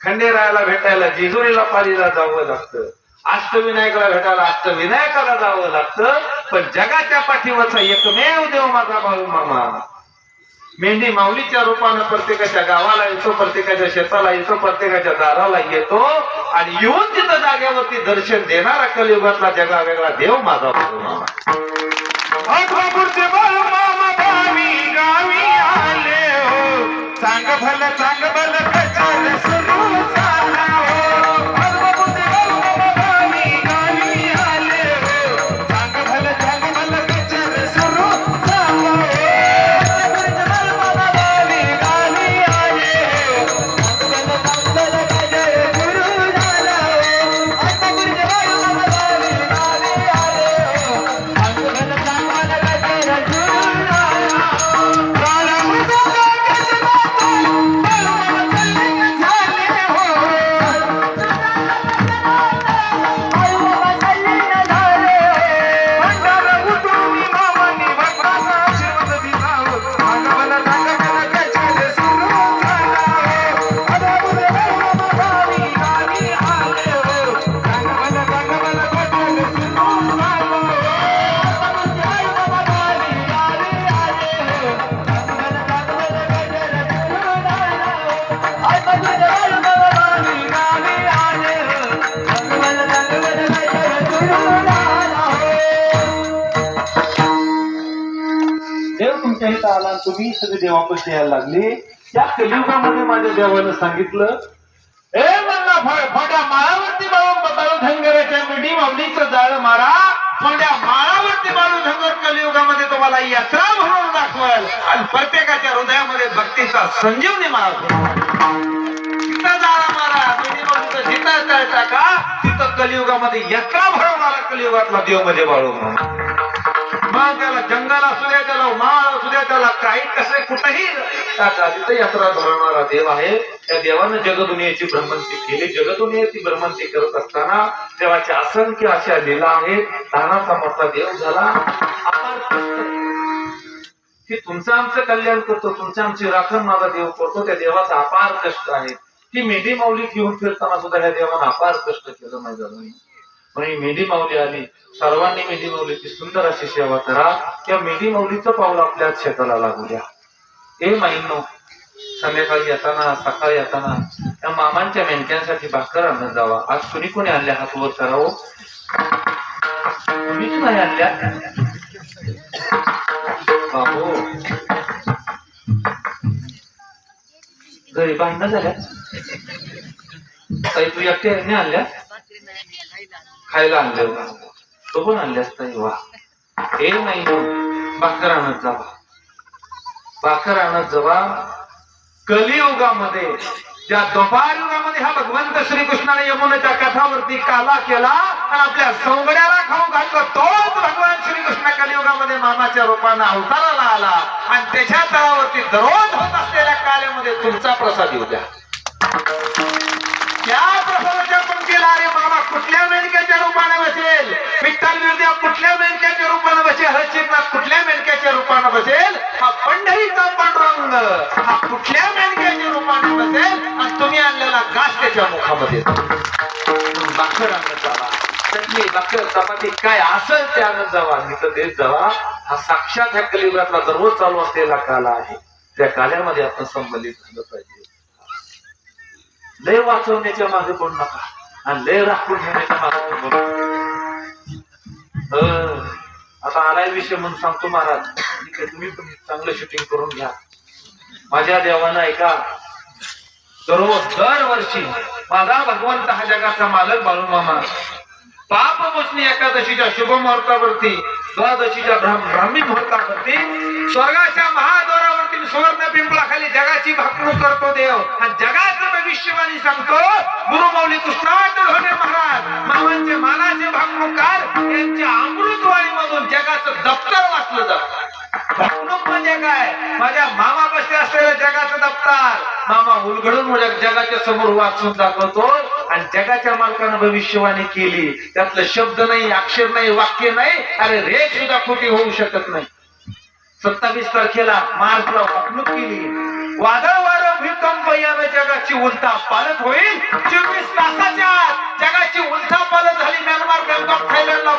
खंडेरायाला भेटायला जेजुरीला पालीला जावं लागतं, अष्टविनायकाला भेटायला अष्टविनायकाला जावं लागतं. पण जगाच्या पाठीवरचा एकमेव देव माझा बाळू मामा मेंढी माऊलीच्या रूपानं प्रत्येकाच्या गावाला येतो, प्रत्येकाच्या शेताला येतो, प्रत्येकाच्या दाराला येतो आणि येऊन तिथं जागेवरती दर्शन देणारा कलियुगातला जगा वेगळा देव माझा बाळू मामा. अठरापूरचे बाळू मामा गावी आले हो, चांग भल कचर सुरू झाला हो. अठरापूरचे बाळू मामा गावी आले हो, चांग भल कचर सुरू झाला हो. अठरापूरचे बाळू मामा गावी आले हो, चांग भल कचर सुरू झाला हो. अठरापूरचे बाळू मामा गावी आले हो, चांग भल कचर सुरू झाला हो. काळा मुलगा देव तुमच्या इथं आला आणि तुम्ही सगळे देवापाशी यायला लागले. त्या कलियुगामध्ये माझ्या देवानं सांगितलं, ए म्हणला फड्या माळावरती बाळू धनगराच्या मिठी माऊलीचं जाळ मारा. फड्या माळावरती बाळू धनगर कलियुगामध्ये तुम्हाला यात्रा म्हणून दाखवल आणि प्रत्येकाच्या हृदयामध्ये भक्तीचा संजीवनी मारा. तिथं जाळा मारा, मिठी माऊलीचं जिथं तळ टाका, तिथं कलियुगामध्ये यात्रा भरवणारा कलियुगातला देव म्हणजे बाळू मामा. मग त्याला जंगल असू द्या, त्याला माळ असू द्या, त्याला काही कसे कुठेही तिथं यात्रा भरवणारा देव आहे. त्या देवानं जगदुनियेची भ्रमंती केली. जगदुनियेची भ्रमंती करत असताना देवाच्या असंख्य अशा लीला आहेत. लहानाचा मोठा देव झाला. की तुमचं आमचं कल्याण करतो, तुमचं आमची राखण माझा देव करतो. त्या देवाचा अपार कष्ट आहे. ती मेढी माऊली घेऊन फिरताना सुद्धा ह्या देवानं अपार कष्ट केलं माहिती झालं. म्हणून मेढी माऊली आली. सर्वांनी मेढी माऊलीची सुंदर अशी सेवा करा. त्या मेढी माऊलीचं पाऊल आपल्या शेताला लागू द्या. हे माईंनो, संध्याकाळी येताना सकाळी येताना त्या मामांच्या मेंढक्यांसाठी भाकर आणत जावा. आज कुणी कोणी आणल्या हात वर करावं. कुणीच नाही आणल्या बाबू. घरी भांडणं झाल्या काही तू एकट्याने आणल्या खायला आणले तो पण आणल्यास नाही. वा हे नाही भाकर आणत जावा. भाकर आणत जावा. कलियुगामध्ये ज्या द्वापार युगामध्ये हा भगवंत श्रीकृष्णाने यमुनेच्या काठावरती काला केला आणि आपल्या सौगड्याला खाऊ घातलं, तोच भगवान श्रीकृष्ण कलियुगामध्ये मामाच्या रूपानं अवताराला आला आणि त्याच्या तळावरती दररोज होत असलेल्या कार्यामध्ये तुमचा प्रसाद येऊ द्या. त्या प्रसादाच्या पंक्तीला अरे मामा कुठल्या मेंढक्याच्या रूपाने बसेल, विठ्ठल विरद्या कुठल्या मेंढक्याच्या रूपाने बसेल, हरचितनाथ कुठल्या मेंढक्याच्या रूपाने बसेल, हा पंढरीचा पांडुरंग हा कुठल्या मेंढक्याच्या रूपाने बसेल आणि तुम्ही आणलेला घास त्याच्या मुखामध्ये. भाकर आणत जावा, चटणी भाकर चपाती काय असेल ते आणत जावा, तिथं देत जावा. हा साक्षात ह्या कलियुगातला दररोज चालू असलेला काला आहे. त्या काल्यामध्ये आपण संबंधित झालं पाहिजे. लय वाचवण्याच्या मागे पडू नका आणि लय राखून ठेवण्याच्या मागे पडू नका. आता आलाय विषय म्हणून सांगतो महाराज, तुम्ही पण चांगलं शूटिंग करून घ्या. माझ्या देवानं ऐका, दरवर्षी माझा भगवंत हा जगाचा मालक बाळू मामा पापमोचनी एकादशीच्या शुभ मुहूर्तावरती, द्वादशीच्या ब्राह्मी मुहूर्तावरती स्वर्गाच्या महाद्वारावरती सुवर्ण पिंपळाखाली जगाची भाकणूक करतो देव आणि जगाचं भविष्यवाणी सांगतो. गुरुमाऊली कृष्णात ढोणे महाराज मामांचे मानाचे भाकणूककार यांच्या अमृतवाणीमधून जगाचं दप्तर वाचलं जातं. भाकणूक म्हणजे काय? माझ्या मामा बसले असलेलं जगाचं दप्तर मामा उलगडून माझ्या जगाच्या समोर वाचून दाखवतो आणि जगाच्या मालकानं भविष्यवाणी केली. त्यातलं शब्द नाही, अक्षर नाही, वाक्य नाही, अरे रेख सुद्धा खोटी होऊ शकत नाही. 27 तारखेला मार्चला वागणूक केली. वादळ वारं भूकंप यानं जगाची उलथा पालट होईल. 24 तासाच्या आत जगाची उलथा पालट झाली. म्यानमार, बँकॉक, थायलंडला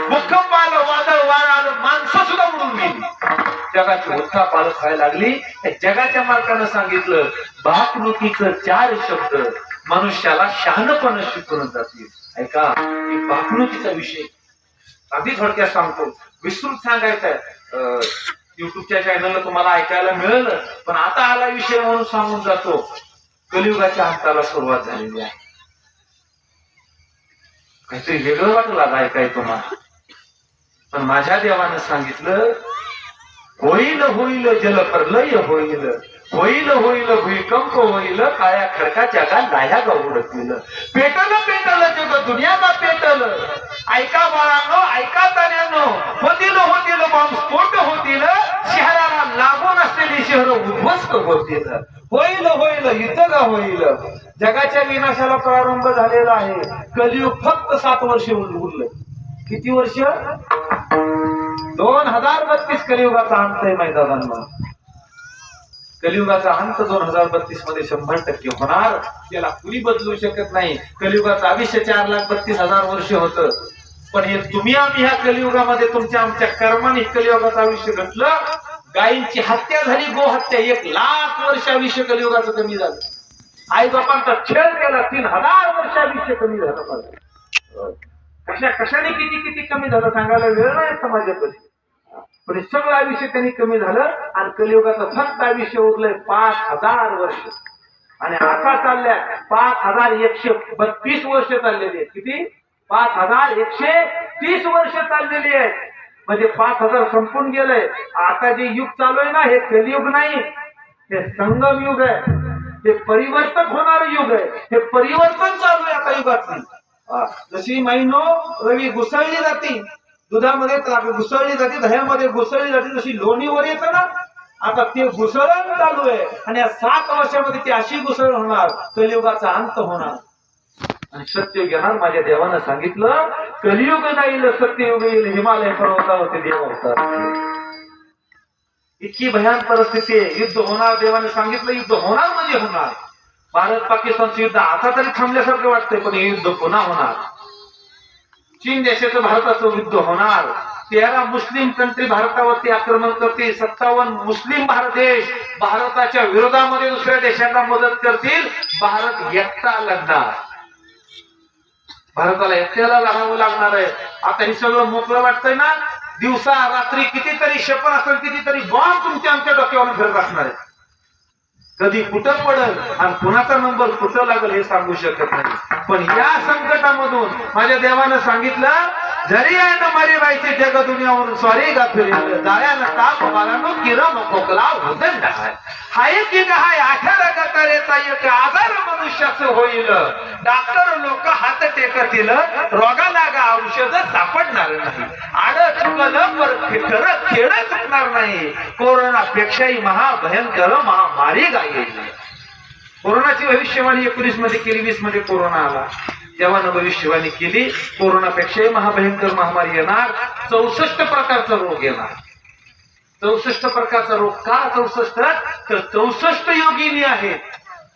भूकंप आलं, वादळ वारं आलं, माणसं सुद्धा उडून गेली. जगाची उलथा पालट व्हायला लागली. जगाच्या मालकानं सांगितलं भाकणुकीचं 4 शब्द मनुष्याला शहाणपण शिकवून जातील. ऐका, भाकणुकीचा विषय अगदी थोडक्यात सांगतो, विस्तृत सांगायचंय. युट्यूबच्या चॅनलला तुम्हाला ऐकायला मिळेल, पण आता आला विषय म्हणून सांगून जातो. कलियुगाच्या अंताला सुरुवात झालेली आहे. काहीतरी वेगळं वाटलं ऐकाय तुम्हाला, पण माझ्या देवानं सांगितलं होईल होईल जलप्रलय होईल, होईल होईल भूकंप होईल, काळ्या खडकाच्या लाह्या उडतील, पेटल पेटल जग दुनियाला पेटल. ऐका बाळांनो, ऐका तान्यांनो, होतील होतील बॉम्बस्फोट होतील, शहराला लागून असलेली शहर उद्ध्वस्त होतील. होईल होईल युद्ध होईल. जगाच्या विनाशाला प्रारंभ झालेला आहे. कलियुग फक्त 7 वर्ष उरलं. किती वर्ष? 2032 कलियुगाचा अंत आहे मैदानांना. कलियुगाचा अंत 2032 मध्ये 100% होणार. त्याला कुणी बदलू शकत नाही. कलियुगाचं आयुष्य 4,32,000 वर्ष होतं, पण हे तुम्ही आम्ही ह्या कलियुगामध्ये तुमच्या आमच्या कर्माने कलियुगाचं आयुष्य घटलं. गायींची हत्या झाली, गोहत्या, 1,00,000 वर्ष आयुष्य कलियुगाचं कमी झालं. आई बापांचा छळ केला, 3,000 वर्ष आयुष्य कमी झालं. कशाने किती किती कमी झालं सांगायला वेळ नाही समाजात, पण सगळं आयुष्य त्यांनी कमी झालं. आणि कलियुगाचं फक्त आयुष्य उरलंय 5,000 वर्ष. आणि आता चालल्या 5,132 वर्ष चाललेली आहेत. किती? 5,130 वर्ष चाललेली आहेत. म्हणजे 5,000 संपून गेलंय. आता जे युग चालू आहे ना, हे कलियुग नाही, हे संगम युग आहे. हे परिवर्तन होणार युग आहे. हे परिवर्तन चालू आहे आता युगात. जशी महिनो रवी घुसळली जाते, दुधामध्ये घुसळली जाते, दह्यामध्ये घुसळली जाते, जशी लोणीवर येतं ना, आता ते घुसळण चालू आहे. आणि या 7 वर्षामध्ये ती अशी घुसळण होणार, कलियुगाचा अंत होणार आणि सत्ययुग येणार. माझ्या देवानं सांगितलं कलियुग जाईल, सत्ययुग येईल, हिमालय पर्वतावरती देव अवतार. इतकी भयान परिस्थिती आहे. युद्ध होणार. देवाने सांगितलं युद्ध होणार म्हणजे होणार. भारत पाकिस्तानचं युद्ध आता तरी थांबल्यासारखं वाटतंय, पण हे युद्ध पुन्हा होणार. चीन देशाचं भारताचं युद्ध होणार. 13 मुस्लिम कंट्री भारतावरती आक्रमण करतील. 57 मुस्लिम भारत देश भारताच्या विरोधामध्ये दुसऱ्या देशांना मदत करतील. भारत एकटा लढणार. भारताला एकट्याला लढावं लागणार आहे. आता हे सगळं मोकळं वाटतंय ना. दिवसा रात्री कितीतरी क्षेपण असेल, कितीतरी बॉम्ब तुमच्या आमच्या डोक्यावर फिरत असणार आहे. कधी कुठं पडल आणि कुणाचा नंबर कुठं लागल हे सांगू शकत नाही. पण या संकटामधून माझ्या देवानं सांगितलं जरी आहे ना मारी बाईचे जग दुनियावरून स्वारी गा फिरलं, जाळ्यानं ताप बाळांनो किरण खोकला होतं नाही. हा एक हाय 18 गटारेचा एक आजार मनुष्याचं होईल. डॉक्टर लोक हात टेकतील, रोगाला औषध सापडणार नाही. आड चुकलं पर खेळ चुकणार नाही. कोरोनापेक्षाही महाभयंकर महामारी गायली. कोरोनाची भविष्यवाणी 19 मध्ये केली, 20 मध्ये कोरोना आला. देवानं भविष्यवाणी केली कोरोनापेक्षाही महाभयंकर महामारी येणार. 64 प्रकारचा रोग येणार. 64 प्रकारचा रोग. का 64? तर 64 योगिनी आहेत.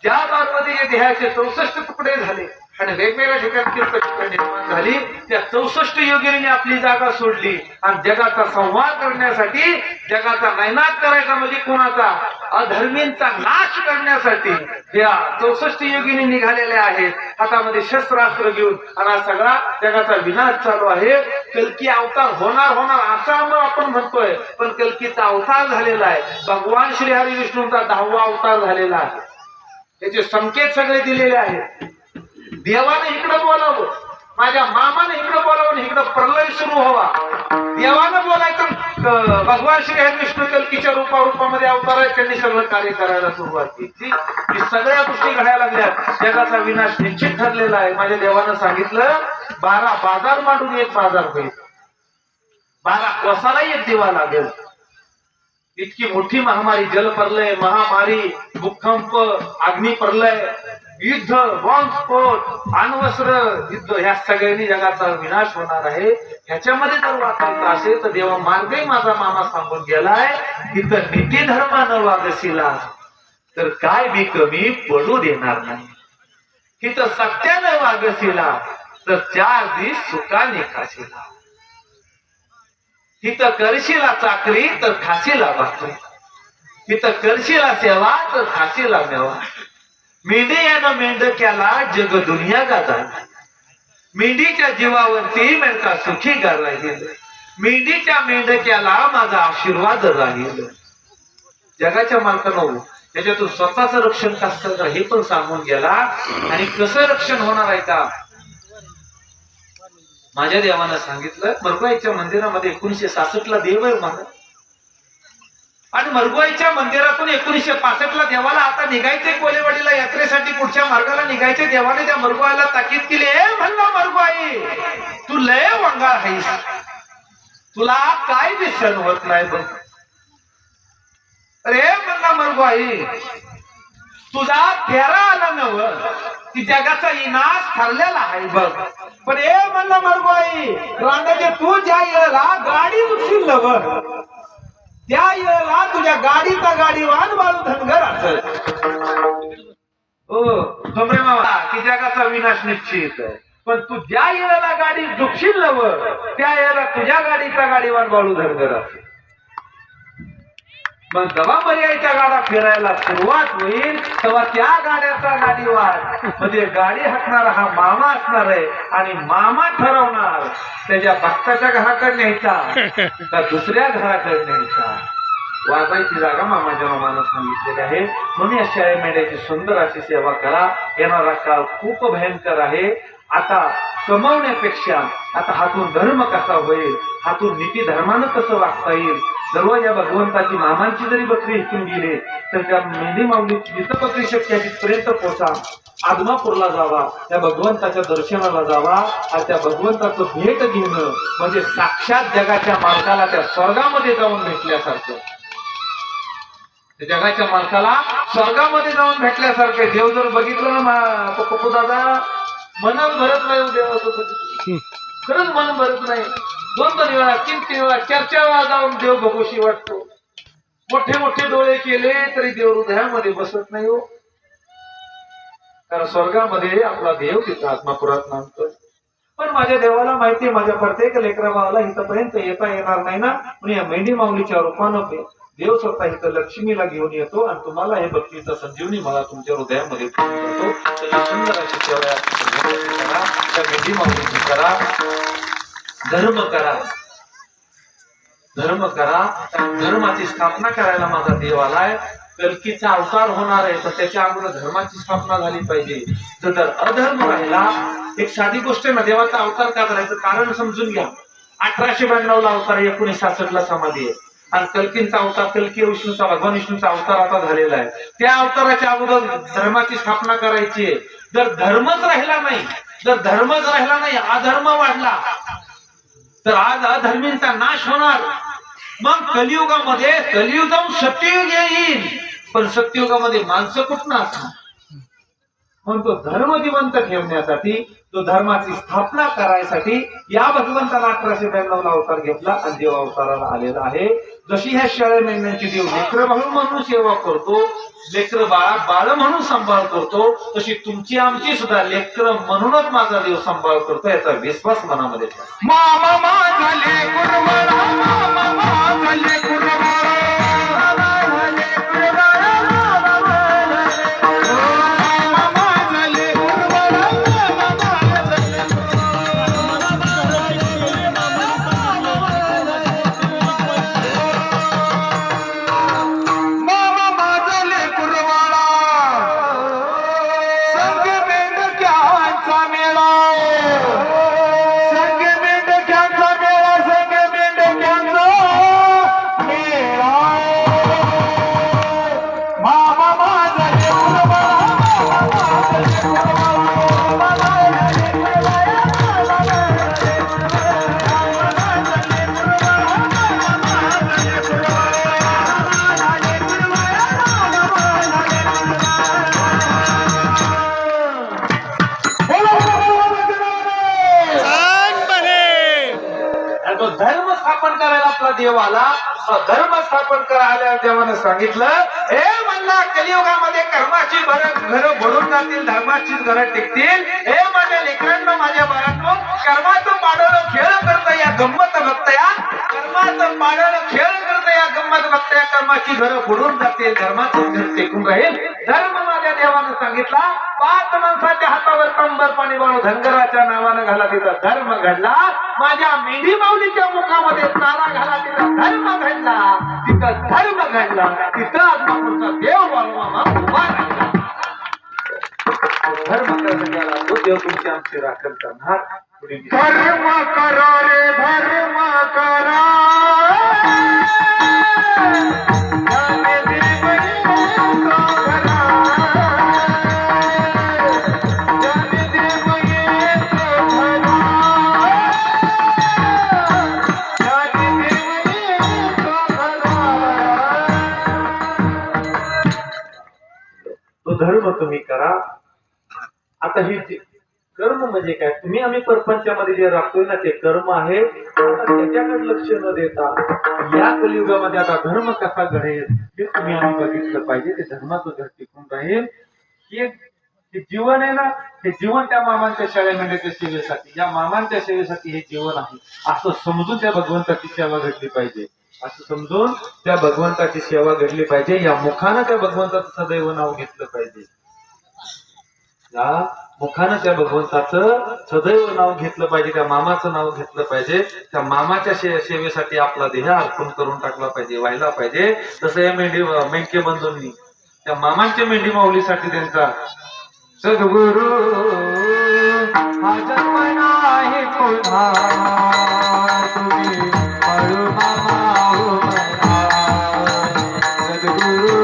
ज्या बारमध्ये देहाचे 64 तुकडे झाले आणि वेगवेगळ्या ठिकाणी निर्माण झाली, त्या 64 योगिनीने आपली जागा सोडली आणि जगाचा संवाद करण्यासाठी, जगाचा नैनाद करायचा म्हणजे कोणाचा? अधर्मींचा नाश करण्यासाठी या 64 योगिनी निघालेल्या आहेत. हातामध्ये शस्त्रास्त्र घेऊन. आणि सगळा जगाचा विनाश चालू आहे. कल्की अवतार होणार असं आपण म्हणतोय, पण कल्कीचा अवतार झालेला आहे. भगवान श्री हरी विष्णूंचा 10वा अवतार झालेला आहे. त्याचे संकेत सगळे दिलेले आहेत. देवाने इकडं बोलावं, माझ्या मामाने इकडं बोलावं, इकडं प्रलय सुरू व्हावा. देवानं बोलायचं. भगवान श्री हरी विष्णू कल्कीच्या रूपामध्ये अवतार आहे. त्यांनी सगळं कार्य करायला सुरुवात केली. सगळ्या गोष्टी घडायला लागल्या. जगाचा विनाश निश्चित ठरलेला आहे. माझ्या देवानं सांगितलं 12 बाजार मांडून एक बाजार होईल. 12 कोसालाही एक दिवा लागेल. इतकी मोठी महामारी, जलप्रलय, महामारी, भूकंप, अग्निप्रलय, युद्ध, बॉम्बस्फोट, अण्वस्त्र युद्ध ह्या सगळ्यांनी जगाचा विनाश होणार आहे. ह्याच्यामध्ये जर वाचायचं असेल तर देवा मार्गही माझा मामा सांगून गेलाय, तिथं नीती धर्मानं वागशीला तर काय बी कमी पडू देणार नाही. तिथं सत्यानं वागशीला तर 4 दिवस सुखाने खाशीला. तिथं करशीला चाकरी तर खाशीला भाकरी. तिथं करशीला सेवा तर खाशीला मेवा. मेंढे यानं मेंढक्याला जग दुनिया गादा. मेंढीच्या जीवावरती मेंढका सुखी गा राहील. मेंढीच्या मेंढक्याला माझा आशीर्वाद राहील. जगाच्या मालकानं त्याच्यातून स्वतःच रक्षण कसं हे पण सांगून गेला. आणि कसं रक्षण होणार आहे का, माझ्या देवानं सांगितलं. मरगुआईच्या मंदिरामध्ये 1966 देव आहे म्हणा. आणि मरगुआईच्या मंदिरातून 1965 देवाला आता निघायचे कोलेवाडीला यात्रेसाठी, पुढच्या मार्गाला निघायचे. देवाने त्या मरगुआईला ताकीद केली, म्हणलं मरगुआई तू लय वंगाळ आहेस, तुला काय बी सण होत नाही बघ. अरे म्हणला मरगुआई तुझा फेरा आला नव, ती जगाचा विनाश ठरलेला आहे बघ. पण म्हणला मरगुआई रांगाचे तू ज्या येळेला गाडी उचल बघ, त्या वेळेला तुझ्या गाडीचा गाडीवान बाळू धनगर असेल. हो कमरे मामा, की जगाचा विनाश निश्चित आहे. पण तू ज्या वेळेला गाडी झुकशील नव त्या वेळेला तुझ्या गाडीचा गाडीवान बाळू धनगर असेल. मग जेव्हा पर्यायच्या गाड्या फिरायला सुरुवात होईल तेव्हा त्या गाड्याचा गाडीवान म्हणजे गाडी हाकणारा हा मामा असणार आहे. आणि मामा ठरवणार त्याच्या भक्ताच्या घराकडे न्यायचा का दुसऱ्या घराकडे न्यायचा. वाजायची जागा मामाच्या मामानं सांगितलेली आहे. म्हणून या शेळ्या मेंढ्याची सुंदर अशी सेवा करा. येणारा काळ खूप भयंकर आहे. आता कमवण्यापेक्षा आता हातून धर्म कसा होईल, हातून नीती धर्मानं कसं वागता येईल. दररोज या भगवंताची मामांची जरी बकरी इथून गेली तर त्या मेंढी माऊलीची जिथं बकरी शक्य आहे तिथपर्यंत पोहोचा. आदमापूरला जावा, त्या भगवंताच्या दर्शनाला जावा. आणि त्या भगवंताचं भेट घेणं म्हणजे साक्षात जगाच्या मालकाला त्या स्वर्गामध्ये जाऊन भेटल्यासारखं. जगाच्या मालकाला स्वर्गामध्ये जाऊन भेटल्यासारखं. देव जर बघितलं ना पप्पू दादा मन भरत नाही. देवाचं खरंच मन भरत नाही. 2-2 वेळा 3-3 वेळा 4-4 वेळा जाऊन देव बघूशी वाटतो. मोठे मोठे डोळे केले तरी देव हृदयामध्ये बसत नाही हो. कारण स्वर्गामध्ये आपला देव तिथं आत्मापुरात नांदतो. पण माझ्या देवाला माहितीये माझ्या प्रत्येक लेकरा भावाला इथपर्यंत येता येणार नाही ना. म्हणून या मेंढी माऊलीच्या रूपानं देव स्वतः इथं लक्ष्मीला घेऊन येतो आणि तुम्हाला हे भक्तीचा संजीवनी मला तुमच्या हृदयामध्ये करतो. त्याची सुंदर अशी सेवा करा, त्या मेंढी माऊलीची करा. धर्म करा, धर्म करा. धर्माची स्थापना करायला माझा देव आलाय. कल्कीचा अवतार होणार आहे तर त्याच्या अगोदर धर्माची स्थापना झाली पाहिजे. जर अधर्म राहिला, एक साधी गोष्ट ना, देवाचा अवतार का करायचं कारण समजून घ्या. 1892 अवतार, 1966 समाधी आहे. आणि कल्कींचा अवतार कल्की विष्णूचा, भगवान विष्णूचा अवतार आता झालेला आहे. त्या अवताराच्या अगोदर धर्माची स्थापना करायची आहे. जर धर्मच राहिला नाही, जर धर्मच राहिला नाही, अधर्म वाढला तर आज अधर्मींचा नाश होणार. मग कलियुगामध्ये कलियुग जाऊन सत्ययुग येईल, पण सत्ययुगामध्ये माणसं कुठनं असणार. म्हणून तो धर्म जिवंत ठेवण्यासाठी, तो धर्माची स्थापना करायसाठी या भगवंताला 1892 अवतार घेतला आणि देव अवताराला आलेला आहे. जशी ह्या शेळ्या मेंढ्यांची देव लेकर म्हणून सेवा करतो, लेकर बाळा बाळ म्हणून सांभाळ करतो, तशी तुमची आमची सुद्धा लेकर म्हणूनच माझा देव सांभाळ करतो. याचा विश्वास मनामध्ये ठेवा. मामा माझा लेकरं बाळा, मामा माझा लेकरं बाळा. मेळा स्थापन करायला आपला देव आला. धर्म स्थापन करायला देवानं सांगितलं, हे म्हणला कलियुगामध्ये कर्माची घरं भरून जातील, धर्माचीच घरं टिकतील. हे माझ्या लेकरांना, माझ्या बाळांनो, कर्माचं पाडलं खेळ करता या गंमत बघताया, कर्माचं पाडलं खेळ करता या गंमत बघताया, कर्माची घरं बुडून जातील, धर्माचं घर टिकून राहील. धर्म माझ्या देवानं सांगितला. 5 माणसाच्या हातावर कंबर पाणी वाळू धनगराच्या नावानं घाला, तिथं धर्म घडला. माझ्या मेंढी माऊलीच्या मुखामध्ये चारा घाला, तिथं धर्म घडला. तिथं धर्म घडला, तिथं आत्मापूरचा देव बाळूमामा उभा राहिला. धर्म करण्यात आला तो देव तुमची आमची राखण करणार. धर्म करा रे धर्म करा. तो धर्म तुम्ही करा. आता ही कर्म म्हणजे काय? तुम्ही आम्ही परपंचामध्ये जे राहतोय ना ते कर्म आहे. त्याच्याकडे लक्ष न देता या कलियुगामध्ये आता धर्म कसा घडेल हे तुम्ही आम्ही बघितलं पाहिजे. ते धर्माचं घर टिकून राहील. हे जीवन आहे ना, हे जीवन त्या मामांच्या शाळेमध्ये सेवेसाठी, या मामांच्या सेवेसाठी हे जीवन आहे असं समजून त्या भगवंताची सेवा घडली पाहिजे. असं समजून त्या भगवंताची सेवा घडली पाहिजे. या मुखानं त्या भगवंताचं सदैव नाव घेतलं पाहिजे. या मुखानं त्या भगवंताचं सदैव नाव घेतलं पाहिजे. त्या मामाचं नाव घेतलं पाहिजे. त्या मामाच्या सेवेसाठी आपला देह अर्पण करून टाकला पाहिजे, व्हायला पाहिजे. तसं या मेंढके बंधूंनी त्या मामांच्या मेंढी माऊलीसाठी त्यांचा सद्गुरु हा जन्म नाही पुन्हा, तुम्ही बाळू मामा हो म्हणा. सद्गुरु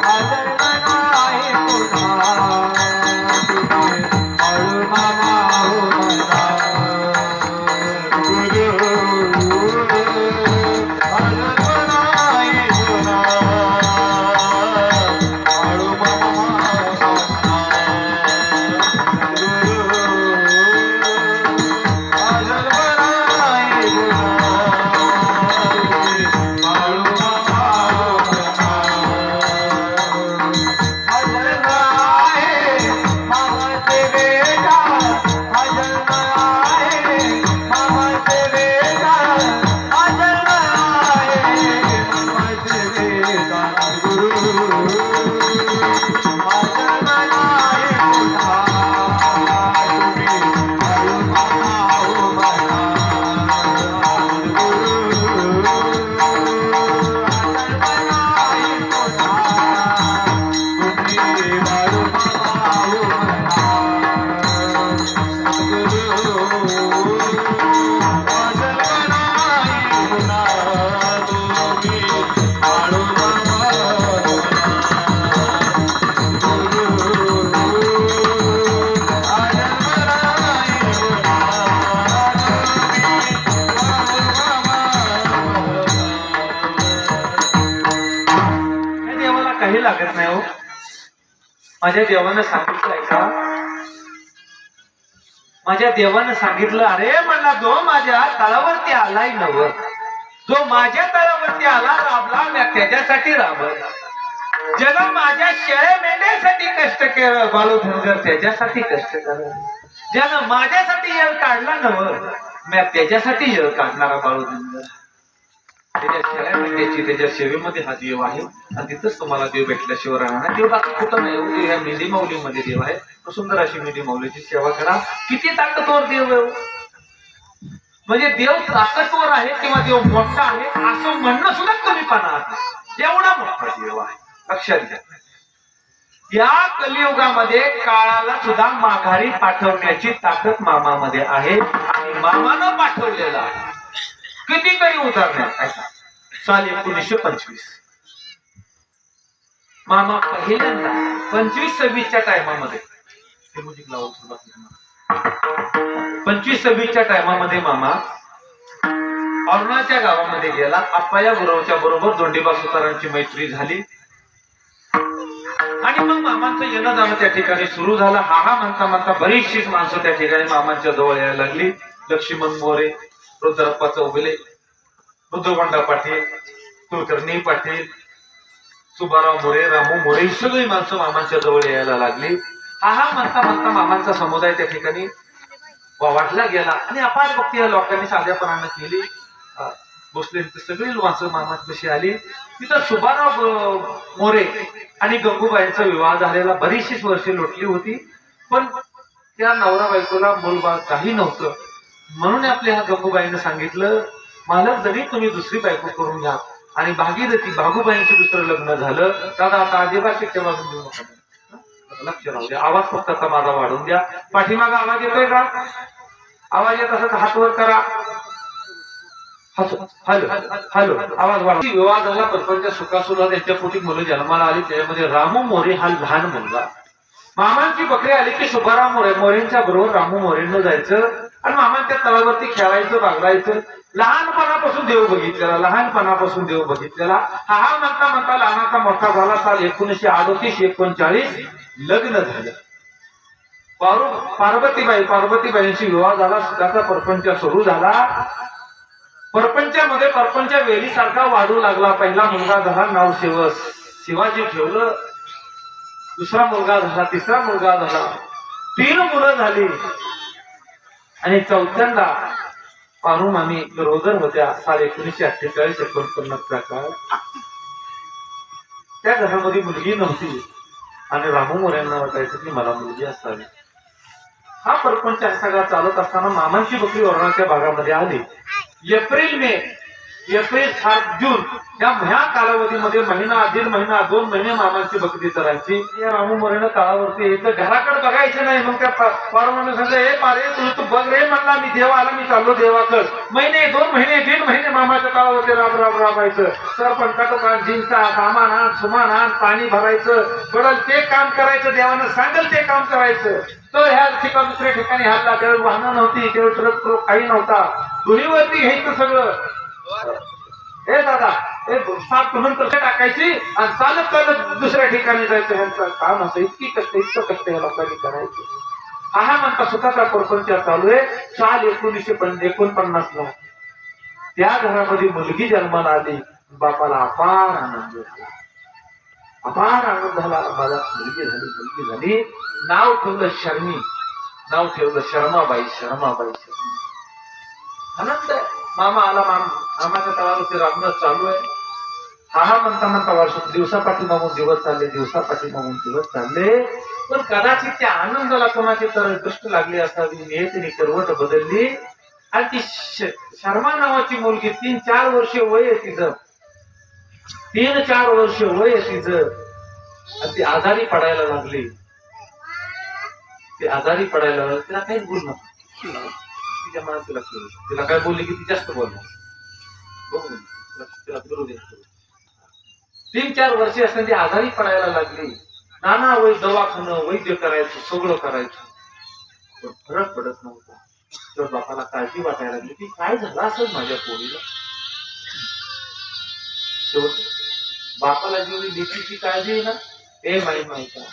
हा जन्म नाही पुन्हा, तुम्ही बाळू मामा हो म्हणा. सद्गुरु हा जन्म नाही पुन्हा, बाळू मामा काही लागत नाही हो. माझ्या देवानं सांगितलंय का? माझ्या देवानं सांगितलं, अरे म्हणला जो माझ्या तळावरती आलाय नव, जो माझ्या तळावरती आला राबला, मी त्याच्यासाठी राबला. ज्यानं माझ्या शेळ्या मेंढ्यासाठी कष्ट केलं बाळू धनगर त्याच्यासाठी कष्ट केलं. ज्यानं माझ्यासाठी येळ काढला नव, मी त्याच्यासाठी येळ काढणारा बाळू धनगर. त्याच्या शेळ्या मेंढ्याची त्याच्या सेवेमध्ये हा देव आहे. आणि तिथंच तुम्हाला देव भेटल्याशिवाय राहणार देव बाकी कुठं नाही. ह्या मेंढी माऊलीमध्ये देव आहे. सुंदर अशी मेंढी माऊलीची सेवा करा. किती ताकदवर देव आहे. म्हणजे देव ताकदवर आहे किंवा देव मोठा आहे असं म्हणणं सुद्धा कमीपणा आहे. एवढा मोठा देव आहे. लक्षात घ्या. या कलियुगामध्ये काळाला सुद्धा माघारी पाठवण्याची ताकद मामामध्ये आहे. आणि मामानं पाठवलेला आहे. कितीतरी उदाहरण साल 1925 मामा पहिल्यांदा 25-26च्या टायमामध्ये 25-26च्या टायमामध्ये मामा औरणाच्या गावामध्ये गेला. आप्पाया गुरवच्या बरोबर दोंडीबा सुतारांची मैत्री झाली. आणि मग मामांचं येणं जाणं त्या ठिकाणी सुरू झालं. हा म्हणता म्हणता बरीचशीच माणसं त्या ठिकाणी मामांच्या जवळ यायला लागली. लक्ष्मण मोरे, रुद्रप्पा चौगुले, रुद्रगोंडा पाटील, कुलकर्णी पाटील, सुबाराव मोरे, रामू मोरे ही सगळी माणसं मामांच्या जवळ यायला लागली. हा म्हणता म्हणता मामांचा समुदाय त्या ठिकाणी वाटला गेला आणि अपार भक्ती या लोकांनी साध्यापणानं केली. भोसलेंची सगळी माणसं मामांपाशी आली. तिथं सुबाराव मोरे आणि गंगूबाईंचा विवाह झालेला बरीचशीच वर्षे लोटली होती, पण त्या नवरा बायकोला मूलबाळ काही नव्हतं. म्हणून आपल्या ह्या गंगूबाईनं सांगितलं, मालक जरी तुम्ही दुसरी बायको करून घ्या. आणि भागीरथी भागूबाईंचं दुसरं लग्न झालं. दादा आता अजिबात शिक्के वाजून देऊ नका, लक्ष राहू द्या. आवाज फक्त आता माझा वाढून द्या. पाठीमागा आवाज येतोय का? आवाज येत असेल तर हात वर करा. हॅलो हॅलो, आवाज वाढ. विवाह झाला, परपंच सुखासुला त्यांच्या पोटी मुलं जन्माला आली. त्यामध्ये रामू मोरे हा लहान मुलगा. मामांची बकरी आली की सुभाराम मोरेंच्या बरोबर रामू मोरेंना जायचं आणि मामांच्या तळावरती खेळायचं, बागडायचं. लहानपणापासून देव बघितलेला, लहानपणापासून देव बघितलेला. हा म्हणता म्हणता लहानाचा मोठा झाला. साल 1938-39 लग्न झालं. पार्वतीबाईंशी विवाह झाला. सुखाचा परपंच सुरू झाला. परपंचामध्ये परपंच वेलीसारखा वाढू लागला. पहिला मुलगा झाला, नाव शिवाजी ठेवलं. दुसरा मुलगा झाला, तिसरा मुलगा झाला, 3 मुलं झाली. आणि चौथ्यांदा पारू मामी गरोदर होत्या. साल 1948-49 काळ. त्या घरामध्ये मुलगी नव्हती आणि रामू मोऱ्यांना वाटायचं की मला मुलगी असावी. हा परपंच सगळा चालत असताना मामांची बकरी वरणाच्या भागामध्ये आली. एप्रिल 7 जून ह्या कालावधीमध्ये महिना, 1.5 महिना, 2 महिने मामांची बकरी चरायची. या रामू मोरेनं तळावरती यायचं, घराकडे बघायचं नाही. मग त्या पारुमाने सांगितलं, हे पारे तू बघ रे. म्हणला मी देवा आला, मी चाललो देवाकड. महिने, 2 महिने, 1.5 महिने मामाच्या तळावरती राबायचं. सरपंच जिंचा सामान आण, सुमान आण, पाणी भरायचं, पडल ते काम करायचं, देवानं सांगेल ते काम करायचं. तर ह्या ठिकाणी दुसऱ्या ठिकाणी हल्ला. त्यावेळी वाहनं नव्हती, त्यावेळी ट्रक काही नव्हता. धुळीवरती घ्यायचं सगळं. हे दादा, हे 7 नंतर टाकायची आणि चालत चालत दुसऱ्या ठिकाणी जायचं. ह्यांचं काम असं इतकं कष्ट या लोकांनी करायचं. हा म्हणता सुखाचा परपंच चालू आहे. साल 1949 ला त्या घरामध्ये मुलगी जन्माला आली. बापाला अपार आनंद झाला, अपार आनंद झाला. मला मुलगी झाली. नाव ठेवलं शर्मी, नाव ठेवलं शर्माबाई. आनंद आहे. मामा आला, मामाच्या तळावरती राबणं चालू आहे. हा म्हणता म्हणता वर्ष दिवसापाठी मागून दिवस चालले. पण कदाचित त्या आनंदाला कोणाची तर दृष्ट लागली असावी. नियतीने करवट बदलली आणि ती शर्मा नावाची मुलगी 3-4 वर्ष वय आहे तिचं. 3-4 वर्ष वय आहे तिचं. आणि ती आजारी पडायला लागली. तिला काहीच बोलणं, तिच्या मनात तिला काय बोलली की ती जास्त बोलणार. 3-4 वर्षे असताना ती आजारी पडायला लागली. नाना दवाखानं, वैद्य करायचं, सगळं करायचं, पण फरक पडत नव्हता. तर बापाला काळजी वाटायला लागली की काय झालं असेल माझ्या पोरीला. बापाला जेवढी लेकीची काळजी आहे ना, हे माहिती आहे.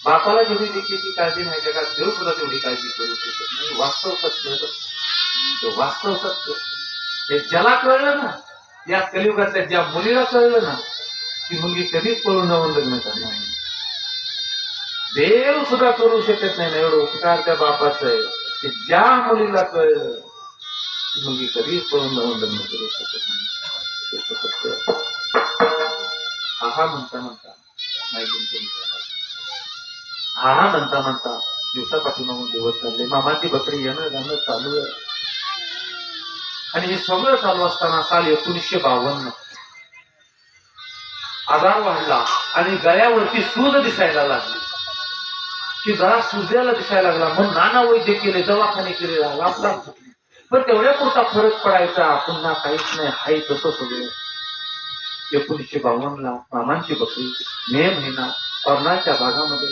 बापाला जेवढी लेकीची काळजी नाही जगात देव सुद्धा तेवढी काळजी करू शकत नाही. वास्तव सत्य हे ज्याला कळलं ना, या कलियुगातल्या ज्या मुलीला कळलं ना, ती मुलगी कधीच पळून जाऊन लग्न करणार नाही. देव सुद्धा करू शकत नाही ना एवढं उपकार त्या बापाचं आहे की ज्या मुलीला कळलं ती मुलगी कधीच पळून जाऊन लग्न करू शकत नाही. हा म्हणता म्हणता दिवसापाठी मागून दिवस चालले. मामाची बकरी येणं जाणं चालू आहे. आणि हे सगळं चालू असताना साल 1952 आजार वाढला आणि गळ्यावरती सूज दिसायला लागली. की गळा सुजल्याला दिसायला लागला. मग नाना वैद्य केले, दवाखाने केले, आपला पण तेवढ्या पुरता फरक पडायचा. पुन्हा काहीच नाही, हाय तसं सगळं. 1952 मामांची बकरी मे महिना कर्णाच्या भागामध्ये.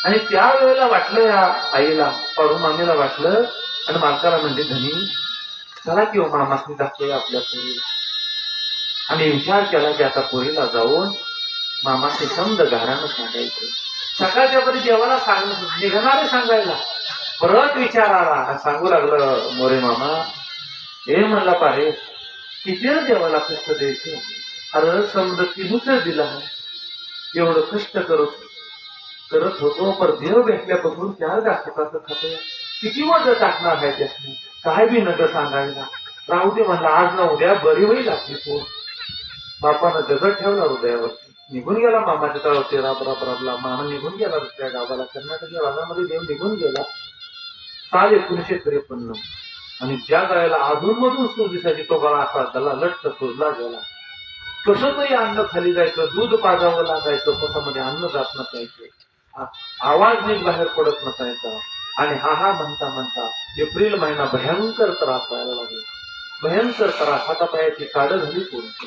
आणि त्या वेळेला वाटलं या आईला, पारू मामीला वाटलं आणि मालकाला म्हणजे धनी चला किंवा मामासनी दाखवूया आपल्या पोरीला. आणि विचार केला की आता पोरीला जाऊन मामाचे समज घरानं सांगायचं. सकाळच्या परी देवाला निघणारे सांगायला. परत विचार आला, सांगू लागलं मोरे मामा हे म्हणला पारे किती रे देवाला कष्ट द्यायचे. अरे समजा तिनूच दिला आहे, एवढं कष्ट करत होतो, पर देव भेटल्यापासून चार जास्त खातोय, किती मजा टाकणार आहे त्याने, काय बी नका सांगायला. राहू दे म्हणला, आज ना उद्या बरी होईल आपली पोर. बापानं दगड ठेवला हृदयावरती, निघून गेला मामाच्या तळावरती राबला. मामा निघून गेला दुसऱ्या गावाला, कर्नाटक भागामध्ये देव निघून गेला. साल 1953. आणि ज्या गायला अधून मधून सूर दिसायची तो गळा असा त्याला लट्ट सुरला गेला. कसं तरी अन्न खाली जायचं, दूध पाजावं लागायचं, पोटामध्ये अन्न जात नसायचं, आवाज नीट बाहेर पडत नसायचा. आणि हा म्हणता म्हणता एप्रिल महिना भयंकर त्रास व्हायला लागला. भयंकर त्रास, हातापायाची काढ झाली पूर्ण.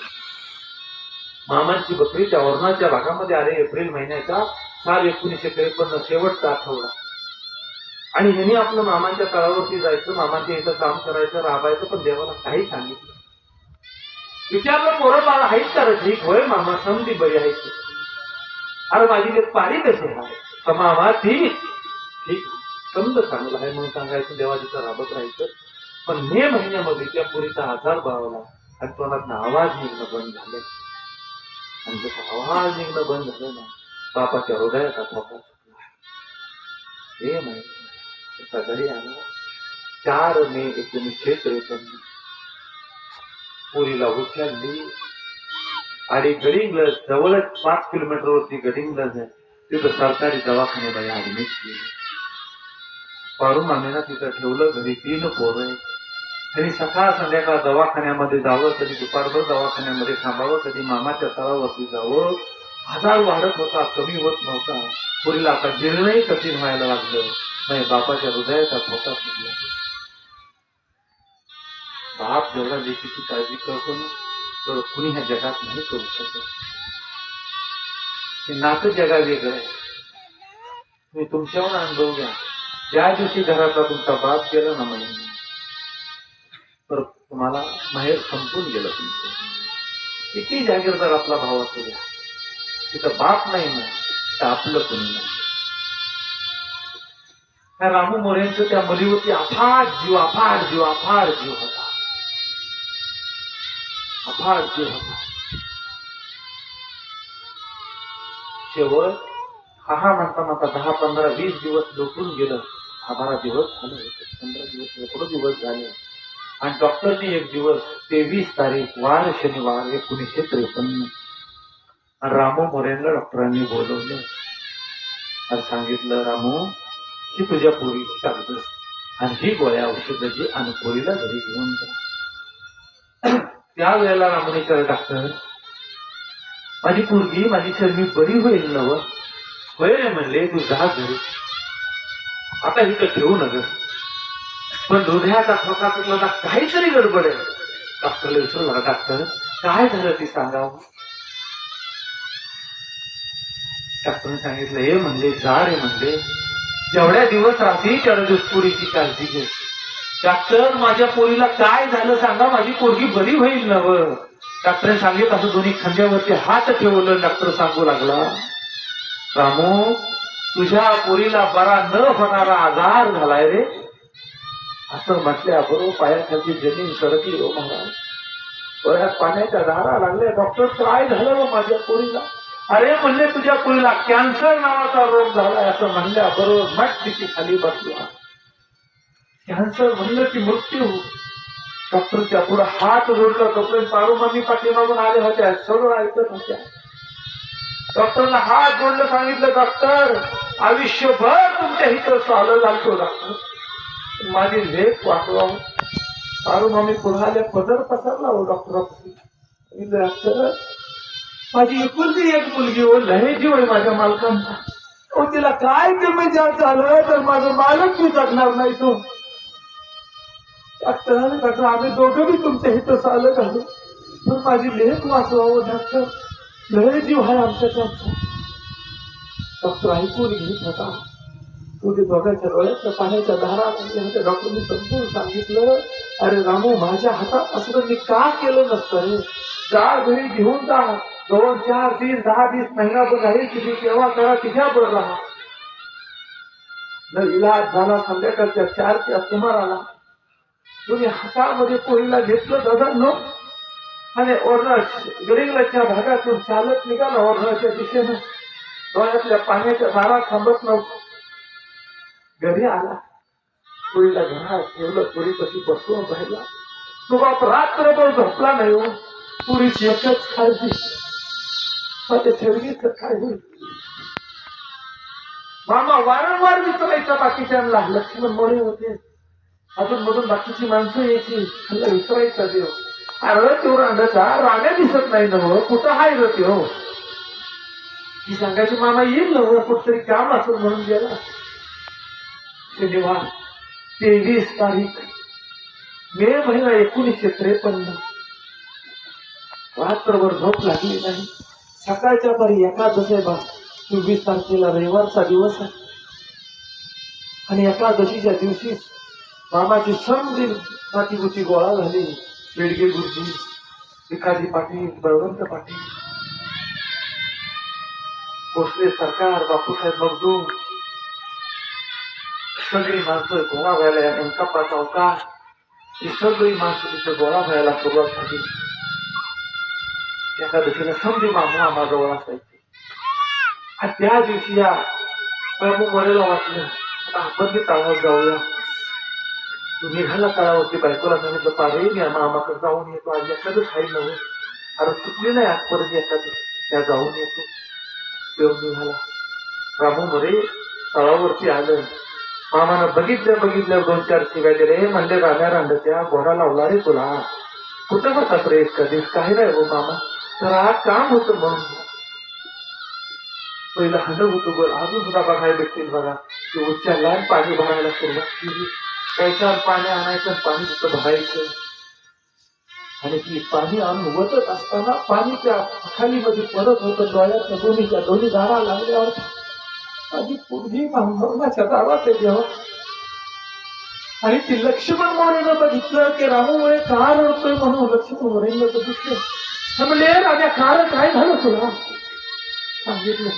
मामांची बकरी त्या वरणाच्या भागामध्ये आले एप्रिल महिन्याचा साल 1953 शेवटचा आठवडा. आणि ह्यांनी आपलं मामांच्या तळावरती जायचं, मामांच्या इथं काम करायचं, राबायचं, पण देवाला काही सांगितलं. विचारलं पोरं बाळा आहेत का ठीक? होय मामा, समधी बरी आहे. अरे माझी ते पाणी कसे आहे? मामा ठीक समज चांगलं आहे म्हणून सांगायचं, देवाजीचं राबत राहायचं. पण मे महिन्यामध्ये त्या पुरीचा आजार बळावला आणि तोंडातनं आवाज निघणं बंद झालं. आणि जसं आवाज निघणं बंद झालं ना, बापाच्या हृदयाचा ठोका चुकला. हे महिना घरी आला 4 मे 1953. पुरीला उचलली आणि गडिंग्लज जवळच 5 किलोमीटरवरती गडिंग्लज आहे, तिथं सरकारी दवाखान्यामध्ये ऍडमिट केली. पारू मामीना तिथं ठेवलं. घरी 3 पोरं आहे. त्यांनी सकाळ संध्याकाळ दवाखान्यामध्ये जावं, कधी दुपारभर दवाखान्यामध्ये थांबावं, कधी मामाच्या तळावरती जावं. आजार वाढत होता, कमी होत नव्हता. पुरीला आता गिरणंही कठीण व्हायला लागलं. नाही, बापाच्या हृदयाचा ठोका सुटला. बाप जेवढा लेकीची काळजी करतो ना, तेवढं कुणी ह्या जगात नाही करू शकत. हे नातं जगा वेगळं आहे. तुम्ही तुमच्यावर अनुभव घ्या. ज्या दिवशी घरातला तुमचा बाप गेला ना महिना, तर तुम्हाला माहेर संपून गेलं तुमचं. किती जागीरदार आपला भाव असू द्या, तिथं बाप नाही ना, तर आपलं कुणी नाही. त्या रामू मोरेंचं त्या मुलीवरती अफाट जीव होता. शेवट हा म्हणता म्हणता 10, 15, 20 दिवस लोटून गेलं. 12 दिवस झाले होते, 15 दिवस, 16 दिवस झाले. आणि डॉक्टरनी एक दिवस 23 तारीख वार शनिवार 1953 रामू मोरेंना डॉक्टरांनी बोलवलं आणि सांगितलं, रामू ही तुझ्या पोरीची कागद आणि ही गोळ्या औषध जी आणि पोरीला घरी घेऊन जा. त्यावेळेला रामूने विचारलं, डॉक्टर माझी पोरगी, माझी शर्मी बरी होईल ना? होय रे म्हणले, तू जा घरी, आता इथं ठेवू नका. पण हृदयाचा ठोका चुकला ना, काहीतरी गडबड आहे. डॉक्टरला विचारलं, डॉक्टर काय झालं ती सांगावं. डॉक्टरने सांगितलं, हे म्हणले जा रे म्हणले, जेवढ्या दिवस राहतील तेवढ्या दिवस पोरीची काळजी घे. डॉक्टर माझ्या पोरीला काय झालं सांगा, माझी पोरगी बरी होईल ना? डॉक्टरने सांगितलं. असं दोन्ही खांद्यावरती हात ठेवलं. डॉक्टर सांगू लागला, रामू तुझ्या पोरीला बरा न होणारा आजार झालाय रे. असं म्हटल्याबरोबर पायाखालची जमीन सरकली. हो महाराज, डोळ्यात पाण्याच्या धारा लागल्या. डॉक्टर काय झालं हो माझ्या पोरीला? अरे म्हणले तुझ्या पोरीला कॅन्सर नावाचा रोग झालाय. असं म्हणल्याबरोबर मठ तिची खाली बसला. कॅन्सर म्हणलं की मृत्यू. डॉक्टरच्या पुढे हात जोडला. तोपर्यंत पारू मामी पाठीमागून आले होत्या, सगळं ऐकत होत्या. डॉक्टरला हात जोडलं, सांगितलं, डॉक्टर आयुष्यभर तुमच्या इथं चालत घालतो. डॉक्टर माझी लेख वाचवा. पारू मामी पुढे आल्या, पदर पसरला हो डॉक्टर. डॉक्टर माझी एकुलती एक मुलगी हो, लय जीव आहे माझ्या मालकांचा. हो तिला काय कमी जास्त झालं तर माझं मालक मी जगणार नाही. तो डॉक्टर आम्ही दोघं बी तुमच्या इथं चालत घालू, पण माझी लेख वाचवा हो डॉक्टर, लय जीव आहे आमच्या त्यांचा. डॉक्टर ऐकून घेत होता. तुझे दोघांच्या डोळ्याच्या पाण्याच्या धारा लागल्या होत्या. डॉक्टरने समजून सांगितलं, अरे रामू माझ्या हातात असं मी का केलं नसतं रे. जा घरी घेऊन जा, 2, 4, 3, 10 दिवस महिनाभर राहील, तिची सेवा करा, तिच्याबरोबर राहा. न इलाज झाला. संध्याकाळच्या 4च्या सुमाराला तुम्ही हातामध्ये पोळीला घेतलं दादा नो आणि ओरणास गडिंगलाच्या भागातून चालत निघाला ओरणाच्या दिशेनं डोळ्यातल्या पाण्याच्या दारात थांबत नव्हतं घरी आला पोळीला घरात ठेवलं पोळीपाशी बसवून राहिला तो बाप रात्रभर झोपला नाही हो पुरीची एकच काळजी माझ्या शरीरीच काय होईल मामा वारंवार विचारायचा बाकीच्यांना लक्ष्मण मोरे होते अजून मधून बाकीची माणसं यायची त्यांना विचारायचा देव अरे तो रांडाचा राण्या दिसत नाही ना हो कुठं हाय रे त्यो ती सांगायची मामा येईल ना हो कुठतरी काम असेल म्हणून गेला शनिवार 23 तारीख मे महिना 1953 रात्रभर झोप लागली नाही सकाळच्या पारी एकादश आहे बा 24 तारखेला रविवारचा दिवस आहे आणि एकादशीच्या दिवशी मामाची समजी नातीगुची गोळा झाली बेडगे गुरुजी भिकाजी पाटील बळवंत पाटील भोसले सरकार बापूसाहेब मगदूम सगळी माणसं गोळा व्हायला अंकापा चौका ही सगळी माणसं तिथे गोळा व्हायला सुरुवात झाली एकादशीला समजी मामा आम्हाजवळ असायचे आणि त्या दिवशी या प्रभू मोरेला वाटलं आता आपण ते तळावर जाऊया तू निघाला तळावरती बायकोला सांगितलं पारे मी मामाकडे जाऊन येतो आज एखादं खाईल नव्हे अरे चुकली नाही आजपर्यंत एखादं त्या जाऊन येतो येऊन निघाला रामू मोरे तळावरती आलं मामानं बघितल्या 2-4 शिव्या दिले म्हणले राण्या रांडच्या घोडा लावला रे तुला कुठं होतात रे कधीच काही नाही हो मामा तर हा काम होतं म्हणून पहिलं हंड होतो गोल अजून सुद्धा बघायला भेटतील बघा की उच्चारला पाणी भरायला सुरुवात केली त्याच्यावर पाणी आणायचं पाणी तिथं भरायचं आणि ती पाणी आणून वतत असताना पाणी त्या खालीमध्ये पडत होतं डोळ्यात दोन्ही दारा लागल्यावर माझी पूर्वी मरणाच्या दारात जेव्हा आणि ती लक्ष्मण मोरेनं बघितलं की रामूमुळे का रडतोय म्हणून लक्ष्मण मोरेनं बघितलं म्हणले राजा कार काय झालं तुला सांगितलं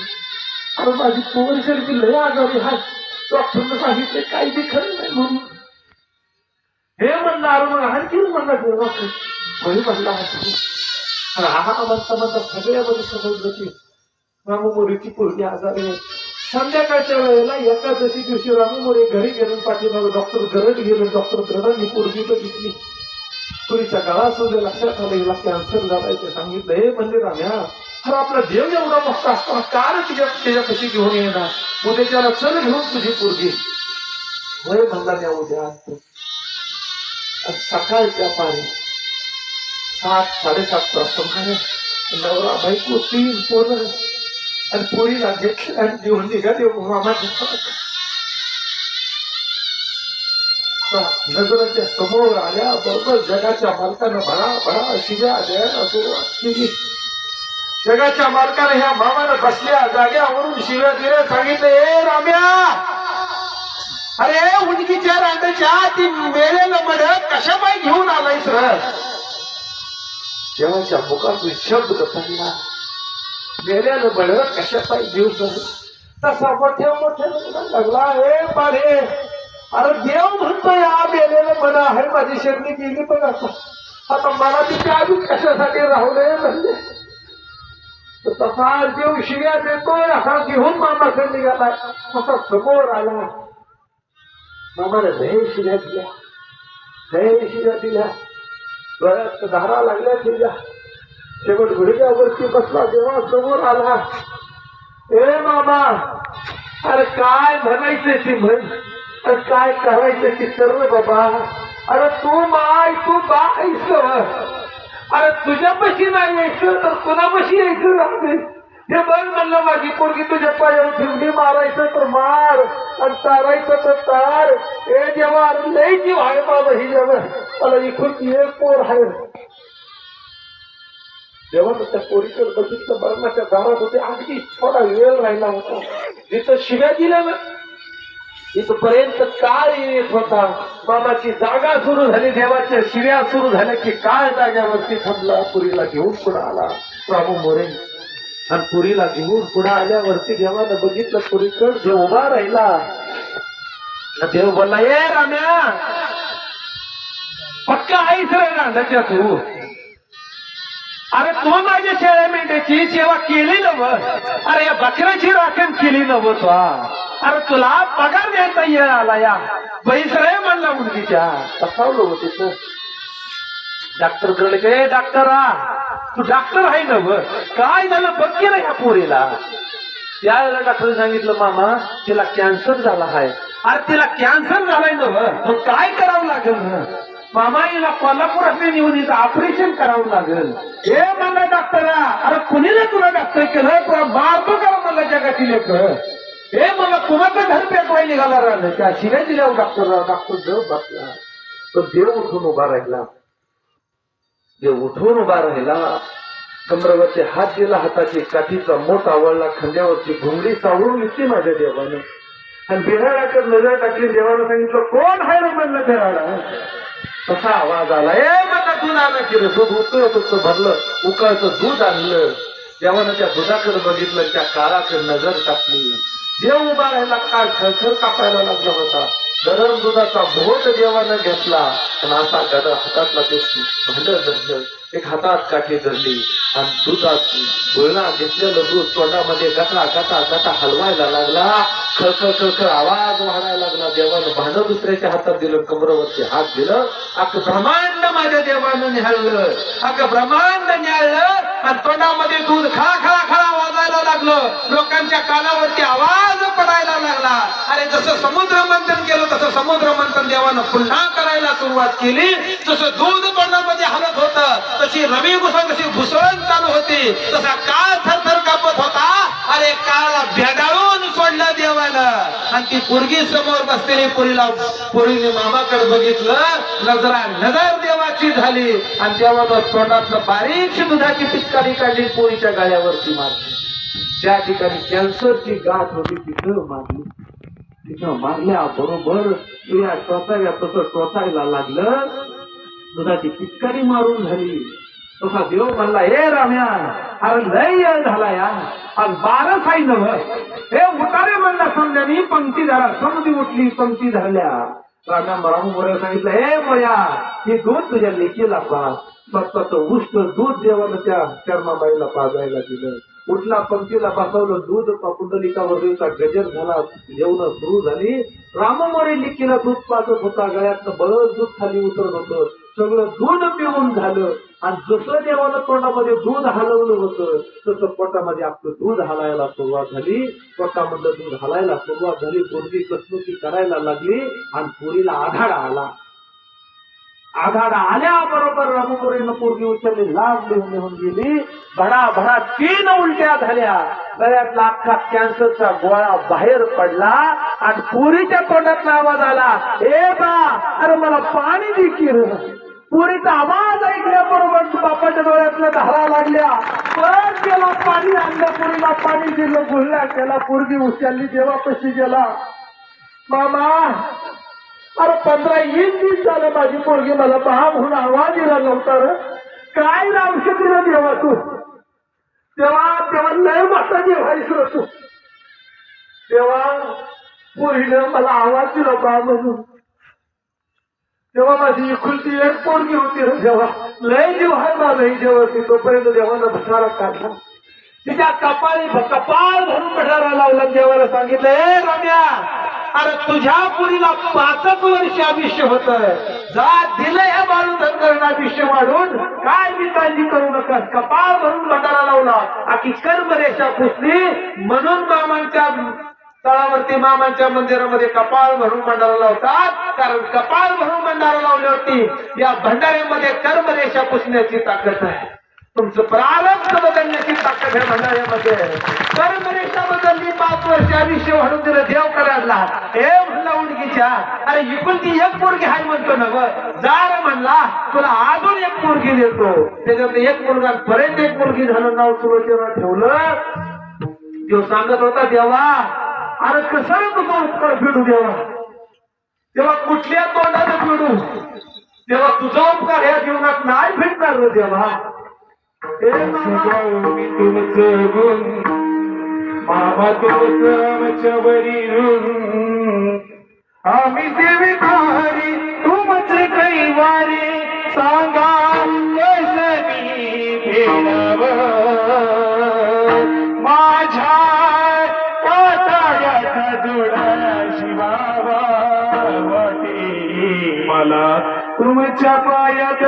अरे माझी पोर शरीर लय आगावी हाय डॉक्टरनं सांगितले काही बी खरं नाही म्हणून हे म्हणलं अरे मग आणखी म्हणला डॉक्टर वही म्हणला हा म्हणता सगळ्यामध्ये समजलं की रामू मोरेची पोरगी आजारी आहे संध्याकाळच्या वेळेला एकादशी दिवशी रामू मोरे घरी गेलं पाठीमागं डॉक्टर गरड गेलं डॉक्टर गरडांनी पोरगी बघितली पुरीच्या गळासुद्धा लक्षात आलं हिला कॅन्सर झालाय ते सांगितलं हे म्हणजे राम्या अरे आपला देव एवढा मोठा असताना कार त्याच्यापाशी घेऊन येणार उद्या त्याला चल घेऊन तुझी पोरगी वय म्हणला त्या उद्या आणतो सकाळच्या पारी 7-7:30 समय नवरा बायको 3 पोरं आणि पोरीला घेतली आणि घेऊन निघाले मामाच्या नजराच्या समोर आल्या बरोबर जगाच्या मालकानं भरा शिव्या द्यायला सुरुवात केली जगाच्या मालकानं ह्या मामानं बसल्या जाग्यावरून शिव्या दिल्या सांगितलं ए राम्या अरे उंडकीच्या रांडाच्या ती मेलेलं मड कशा पाय घेऊन आलाय सर देवाच्या मुखातून शब्द पडला मेल्यानं मड कशा पाय घेऊन तसा मोठ्या लागला हे पारे अरे देव म्हणतोय हा मेलेलं मड आहे माझी शरणी गेली पण आता मला तिच्या आधी कशासाठी राहू नये म्हणले तसा देव शिव्या देतोय असा घेऊन मामाकडे निघाला तसा समोर आला मामाने लय शिव्या दिल्या डोळ्यात धारा लागल्या दिल्या शेवट गुडघ्यावरती बसला तेव्हा समोर आला ए मामा अरे काय म्हणायचं ती म्हण अरे काय करायचं ती कर बाबा अरे तू माय तू बाईस अरे तुझ्यापाशी नाही यायचं तर कुणापाशी यायचं राहते हे बघ म्हणलं माझी पोरगी तुझ्या पायावर ठेवली मारायचं तर मार आणि तारायचं तर तार हे जेव्हा लय जीव आहे बाबा ही जेव्हा मला इकडची एक पोर आहे जेव्हा मी त्या पोरीकडे बघितलं मरणाच्या दारात होते अगदी थोडा वेळ राहिला होता जिथं शिव्या दिल्या ना इथपर्यंत काळ येत होता बाबाची जागा सुरू झाली देवाच्या शिव्या सुरू झाल्या की काळ जाग्यावरती थांबला पुरीला घेऊन पुढे आला रामू मोरे आणि पुरीला घेऊन पुढे आल्यावरती देवानं बघितलं पुरीकड देव उभा राहिला देव बोलला ए राम्या पक्का आईस रे गांधाच्या तू. अरे तू माझ्या शेळ्या मेंढ्याची सेवा केली नव. अरे या बकऱ्याची राखण केली नव तू. अरे तुला पगार द्यायचा येळ आला या पैस रे म्हणला मुलगीच्या. बसावलं होते तू डॉक्टर कडे. डॉक्टरा तू डॉक्टर आहे नव. काय झालं बघ केलं या पोरीला. त्यावेळेला डॉक्टर सांगितलं मामा तिला कॅन्सर झाला आहे. अरे तिला कॅन्सर झालाय नव. मग काय करावं लागेल ना मामा. हिला कोल्हापुरात नेऊन हिचं ऑपरेशन करावं लागेल. हे म्हणला डॉक्टरा. अरे कुणीला तुला डॉक्टर केलं तुला मारतो का मला जगातील लेख. हे मला कुणाचं घर पेटवाय निघाला राहिलं. त्या शिव्या दिल्यावर डॉक्टर देव बसला. तो देव उठून उभा राहिला. देव उठून उभा राहिला. कमरावरती हात दिला. हाताची काठीचा मोठ आवळला. खांद्यावरची घुंगडी सावरून घेतली माझ्या देवानं. आणि बिराडाकडे नजर टाकली. देवानं सांगितलं कोण आहे रे म्हणलं बिराडा. कसा आवाज आला. ए मला दूध आणलं की रे. दूध उकळत होतं भरलं. उकळतं दूध आणलं. देवानं त्या दुधाकडे बघितलं. त्या काळाकडे नजर टाकली. देव उभा राहिला. काळ खळखळ कापायला लागला होता. गरम दुधाचा भोट देवानं घेतला. आणि असा गदा हातातला ते भांड धरलं. एक हातात काठी धरली आणि दुधात बोलणा घेतलेलं दूध तोंडामध्ये गटा गटा गटा हलवायला लागला. खळखळ खळखळ आवाज वाढायला लागला. देवानं भांड दुसऱ्याच्या हातात दिलं. कमरावरती हात दिलं. अख्खं ब्रह्मांड माझ्या देवानं निहाळलं. अख्खं ब्रह्मांड निहाळलं आणि तोंडामध्ये दूध खळा खळा खळा वाजायला लागलं. लोकांच्या कानावरती आवाज पडायला लागला. अरे जसं समुद्र मंथन केलं तसं समुद्र मंथन देवानं पुन्हा करायला सुरुवात केली. जसं दूध तोंडामध्ये हलत होतं तशी रवी कशी घुसळण चालू होती. तसा काळ थरथर कापत होता. अरे काळाला भेडाळून सोडलं देवानं. आणि ती पोरगी समोर बसलेली पोरीने मामाकडे बघितलं. नजर देवाची झाली आणि देवानं तोंडातलं बारीकशी दुधाची पिचकारी काढली. पोरीच्या गाड्यावरती मारली. ज्या ठिकाणी कॅन्सरची गाठ होती तिथं मारली. तिथं मारल्या बरोबर सूर्या टोचायला तसं टोचायला लागलं. दुधाची पिचकारी मारून झाली. तसा देव म्हणला हे राम्या अरे लय वेळ झाला या. आज 12 साई नव. हे उतारे म्हणला समजानी पंक्ती धरा. समजी उठली पंक्ती धरल्या. राम्या मराहू मोऱ्या सांगितलं हे मोया हे दूध तुझ्या लेकीला पास. स्वतःचं उष्ट दूध देवानं त्या शर्माबाईला पाजायला दिलं. उठला पंक्तीला बसवलं. दूध पुंडलिकावरचा गजर झाला. जेवण सुरू झाली. राममोरे लेकीला दूध पाजत होता. गळ्यातलं बळच दूध खाली उतरत होतं. सगळं दूध पिऊन झालं. आणि जसं देवानं तोंडामध्ये दूध हलवलं होतं तसं पोटामध्ये आपलं दूध हलायला सुरुवात झाली. पोटामधलं दूध हलायला सुरुवात झाली. पोरगी कसनुकी करायला लागली आणि पोरीला आधार आला. आघाडा आल्याबरोबर रामपुरीनं पोरगी उचलली. लाभ लिहून गेली. भडा भडा 3 उलट्या झाल्या. गळ्यातला अख्खा कॅन्सरचा गोळा बाहेर पडला आणि पोरीच्या तोंडात आवाज आला ए बा अरे मला पाणी दे की रे. पोरीचा आवाज ऐकल्याबरोबर बापाच्या डोळ्यातल्या धारा लागल्या. परत गेला पाणी आणलं. पोरीला पाणी दिलं. गुळल्या केला. पोरगी उचलली. देवापाशी गेला. मामा अरे 15-20 दिवस झालं माझी पोरगी मला पहा म्हणून आवाज दिला नव्हता रे. काय औषध दिलं देवा तू. तेव्हा लय मोठा जेवायच तू. तेव्हा पोरीनं मला आवाज दिला बा म्हणून. तेव्हा माझी एकुलती एक पोरगी होती रे. जेव्हा लय जीव आहे माझाही जेव्हा तोपर्यंत देवानं भटारा काढला. तिच्या कपाळ भरून भटारा लावला. देवाला सांगितलं ए रम्या अरे तुझ्या पुरीला 5 वर्ष आयुष्य होत. जा दिलं ह्या बाळू धनगरनं आयुष्य वाढून. काय मी काळजी करू नका. कपाळ भरून भटारा लावला. आखी कर्मरेषा पुसली. म्हणून मामांच्या तळावरती मामांच्या मंदिरामध्ये कपाळ भरून भंडारा लावतात. कारण कपाळ भरून भंडारा लावल्यावरती या भंडाऱ्यामध्ये कर्मरेषा पुसण्याची ताकद आहे. तुमचं प्रारब्ध बदलण्याची ताकद आहे भंडाऱ्यामध्ये. कर्मरेषा बदलली. 5 वर्ष आयुष्य वाढून दिलं. देव कराडला हे म्हणला उडगीच्या अरे एकुलती एक पोरगी हाय म्हणतो ना ग. जार म्हणला तुला अजून एक पोरगी देतो. त्याच्यात एक मुलगा पर्यंत एक पोरगी झालं. नाव सुरक्षेला ठेवलं. देव सांगत होता देवा अरे कसं तुझं उपकार फेडू देवा. तेव्हा कुठल्या तोंडानं फेडू. तेव्हा तुझा उपकार ह्या जीवनात नाही भेटणार रे देवा. मी तुमचं गुण मामा तुमचं आमच्यावरी ऋण. आम्ही सेवेकारी तुमचे कैवारी. माझ्या पाताळ्याचा जोडा शिवावा वाटे मला तुमच्या पायात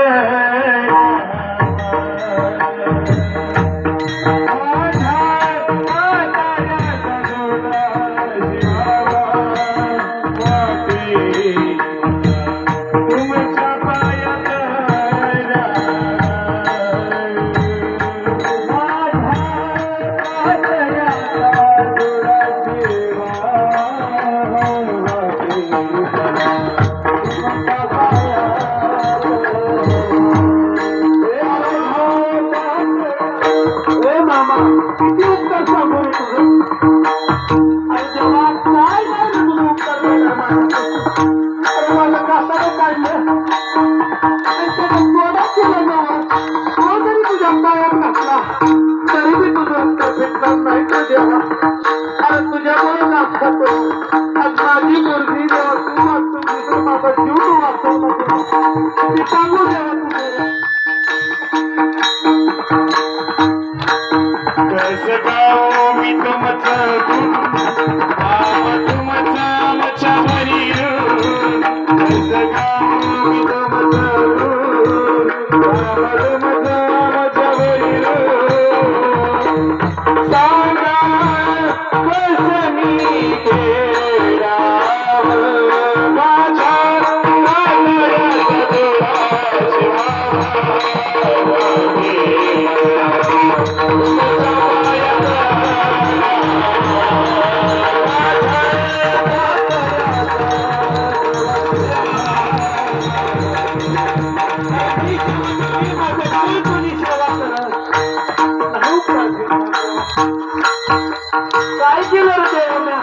काय केलं रे देवाने?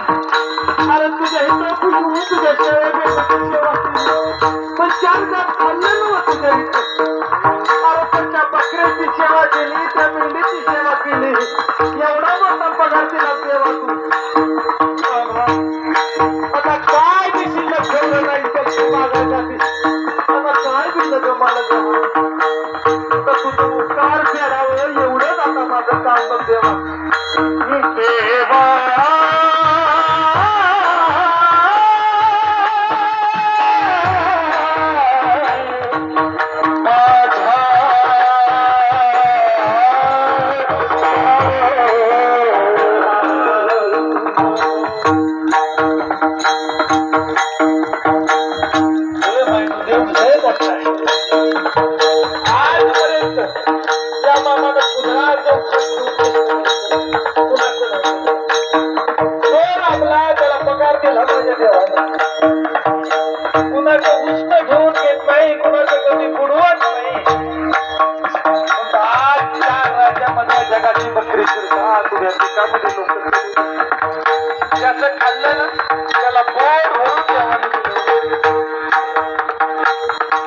अरे तुझ्या इथं खुश तुझ्या सेवा पण चार जात खाल्लं नव्हतं तुझ्या इथं. अरे त्या बकऱ्याची सेवा केली, त्या मेंढीची सेवा केली, एवढा मोठा पगार दिला देवा तू. आता काय बी शिल्लक ठेवलं नाही तर मागायसाठी. आता काय दिलं मला देवा? आता तुझं उपकार फेडावं एवढंच आता माझं काम बघ देवा. देवा आजपर्यंत त्या मामाला पुन्हा त्याला पगार दिला माझ्या देवाला. कुणाचं उष्ट घेऊन घेत नाही, कुणाचं कधी बुडवत नाही. आज त्या राज्यामध्ये जगाची बकरी फिरता तुझ्या पिकामध्ये लोक ज्याचं खाल्लं ना त्याला बोड होऊन देवाने दिलं.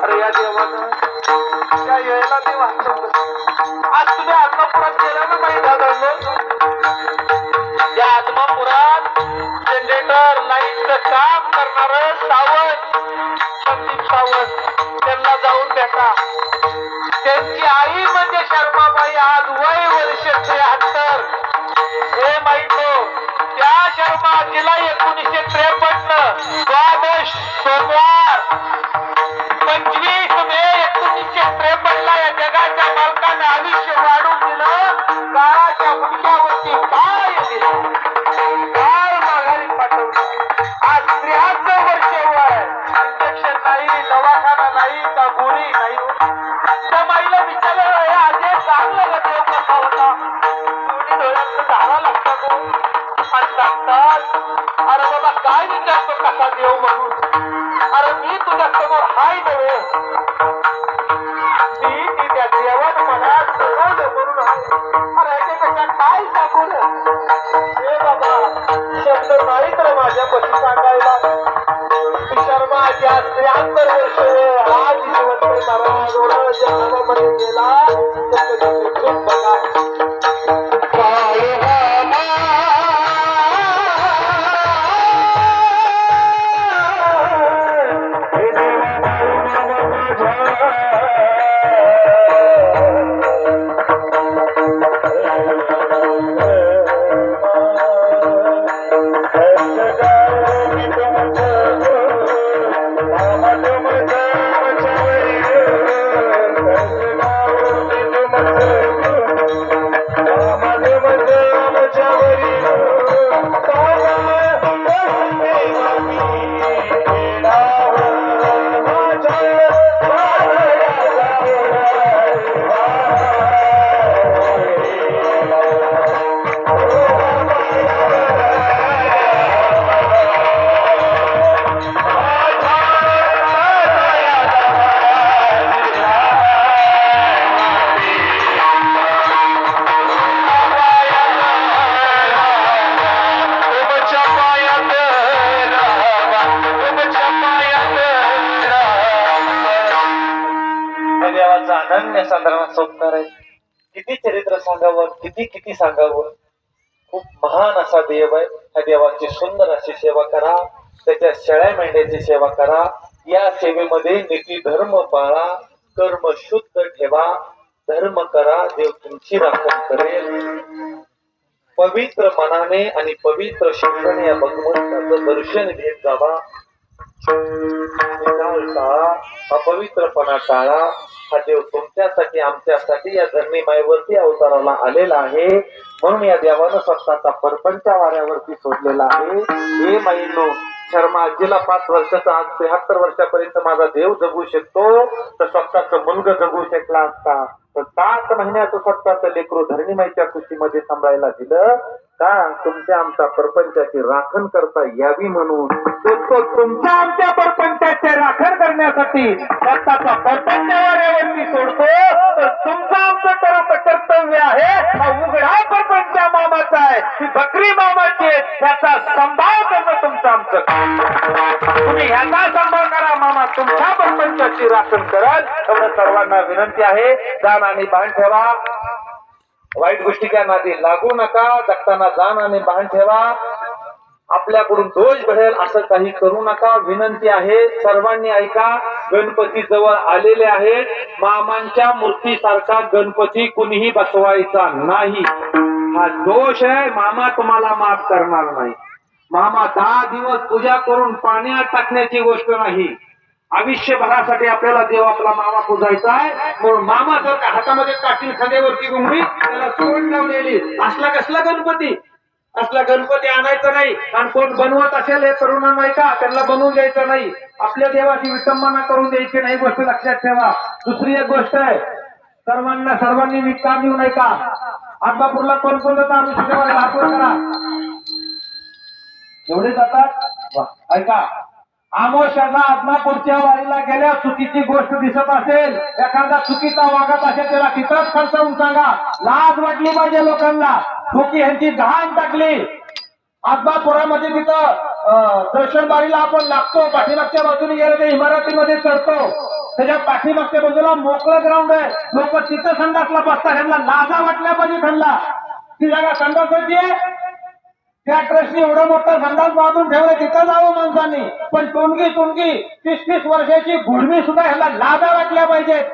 अरे या देवानं त्या वेळेला मी वाचवलं. आज तुम्ही आत्मापुरात गेला ना माहीत दादा, या आत्मापुरात जनरेटर लाईटचं काम करणार सावंत संदीप सावंत त्यांना जाऊन भेटा. त्यांची आई म्हणजे शर्माबाई, आज वय वर्ष 73. हे माहित त्या शर्माजीला 1953 द्वादश सोमवार 25 मे 1953 ला या जगाच्या मालकाने आयुष्य वाढून दिलं. काळाच्या मुंग्यावरती पाय दिला, काळ माघारी पाठवलं. आज 73 वर्ष वय, इंजेक्शन नाही, दवाखाना नाही, का गोळी नाही. त्या बाईला विचारलं आधी चांगलं का देव कसा होता? दोन्ही डोळ्यात धारा लागतात आणि सांगतात अरे बाबा काय विचारतो कसा देव म्हणून? अरे मी तुझ्या समोर हाय नव्हे, मी त्या देवानं मला सगळं करून आहे. अरे याच्यापेक्षा काय सांगू रे? हे बाबा शब्द नाही तर माझ्या पशी सांगायला. मी शर्मा त्या 73 वर्ष आज जिवंत मला डोळा जन्मामध्ये गेला तर कधी खूप बघा देवाचा अनन्य साधारण संस्कार आहे. किती चरित्र सांगावं, किती किती सांगावं. खूप महान असा देव आहे. त्या देवाची सुंदर अशी सेवा करा, त्याच्या शेळ्या मेंढ्याची सेवा करा. या सेवेमध्ये नीती धर्म पाळा, कर्म शुद्ध ठेवा, धर्म करा, देव तुमची राखण करेल. पवित्र मनाने आणि पवित्र शिक्षणे या भगवंताचं दर्शन घेत जावा. टाळा, अपवित्रपणा टाळा. हा देव तुमच्यासाठी आमच्यासाठी या धरणी मायेवरती अवताराला आलेला आहे. म्हणून या देवानं स्वतःचा परपंच वाऱ्यावरती सोडलेला आहे. हे महिनो शर्मा आजीला 5 वर्षाचा, आज 73 वर्षापर्यंत माझा देव जगू शकतो, तर स्वतःचं मुलगा जगू शकला असता. तर 7 महिन्याचं स्वतःचं लेकरू धरणीमाईच्या कुशीमध्ये सांभाळायला दिलं का? तुमच्या आमच्या परपंचाची राखण करता यावी म्हणून. तो तुमच्या आमच्या परपंचाची राखण करण्यासाठी स्वतःचा परपंच वाऱ्यावरती सोडतो. तर तुमचं आमचं कर्तव्य आहे, हा उघडा परपंच मामाचा आहे, ही बकरी मामाची आहे, त्याचा सांभाळ करणं तुमचं आमचं काम. तुम्ही ह्याचा सांभाळ करा, मामा तुमच्या परपंचाची राखण कराल. एवढं सर्वांना विनंती आहे. दान आणि भान ठेवा, वाईट गोष्टीच्या नादी लागू नका. जगताना दान आणि भान ठेवा. आपल्याकडून दोष घडेल असं काही करू नका. विनंती आहे, सर्वांनी ऐका. गणपती जवळ आलेले आहेत. मामांच्या मूर्तीसारखा गणपती कुणीही बसवायचा नाही. हा दोष आहे. मामा तुम्हाला माफ करणार नाही. मामा 10 दिवस पूजा करून पाण्यात टाकण्याची गोष्ट नाही. आयुष्यभरासाठी आपल्याला देव आपला मामा पूजायचा आहे. म्हणून मामासारखा हातामध्ये काठी, खांद्यावरती घुंगडी, त्याला सोड लावलेली, असला कसला गणपती, असला गणपती आणायचा नाही. आणि कोण बनवत असेल हे तरुणांना नाही का, त्यांना बनवून द्यायचं नाही. आपल्या देवाची विटंबना करून द्यायची नाही, गोष्ट लक्षात ठेवा. दुसरी एक गोष्ट आहे, सर्वांनी विचार देऊ नये का. आदमापूरला कोण कोण जातात, हातवर करा. एवढे जातात. ऐका, आमोशाला आदमापूरच्या वारीला गेल्या चुकीची गोष्ट दिसत असेल, एखादा चुकीचा वागत असेल, त्याला तिथंच खर्चावून सांगा. लाज वाटली पाहिजे लोकांना. चुकी ह्यांची घाण टाकली. आदमापुरामध्ये तिथं दर्शन बारीला आपण लागतो, पाठीमागच्या बाजूने गेलं तर इमारतीमध्ये चढतो. त्याच्या पाठीमागच्या बाजूला मोकळं ग्राउंड आहे. लोक तिथं संडासला बसतात. ह्यांना लाजा वाटल्या पाहिजे. त्यांना ती जागा संडासाची आहे. त्या ट्रस्टने एवढं मोठं संडास बांधून ठेवलं, तिथं जावं माणसांनी. पण टोनगी 30-30 वर्षाची गुडमी सुद्धा ह्याला लाजा वाटल्या पाहिजेत.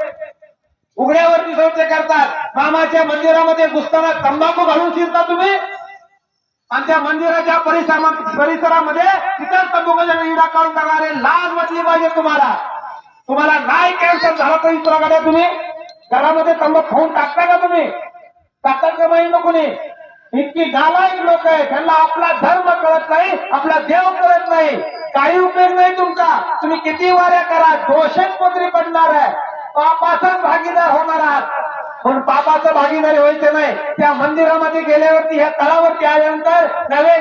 उघड्यावरती शौच करतात. मामाच्या मंदिरामध्ये घुसताना तंबाखू घालून शिरता तुम्ही, आणि त्या मंदिराच्या परिसरामध्ये तिथंच तंबाखूचा विडा काढून टाकणारे. लाज वाटली पाहिजे तुम्हाला. तुम्हाला नाही कॅन्सर झाला तरी गाड्या तुम्ही घरामध्ये तंबाखू खाऊन टाकता का? तुम्ही टाकतात का माहिती नको कोणी. इतकी नालायक लोक आहे. त्यांना आपला धर्म कळत नाही, आपला देव कळत नाही. काही उपयोग नाही तुमचा. तुम्ही किती वाऱ्या करा, दोषच पदरी पडणार आहे. पापाचाच भागीदार होणार आहात. पण पापाचं भागीदारी व्हायचं नाही. त्या मंदिरामध्ये गेल्यावरती, ह्या तळावरती आल्यानंतर नवे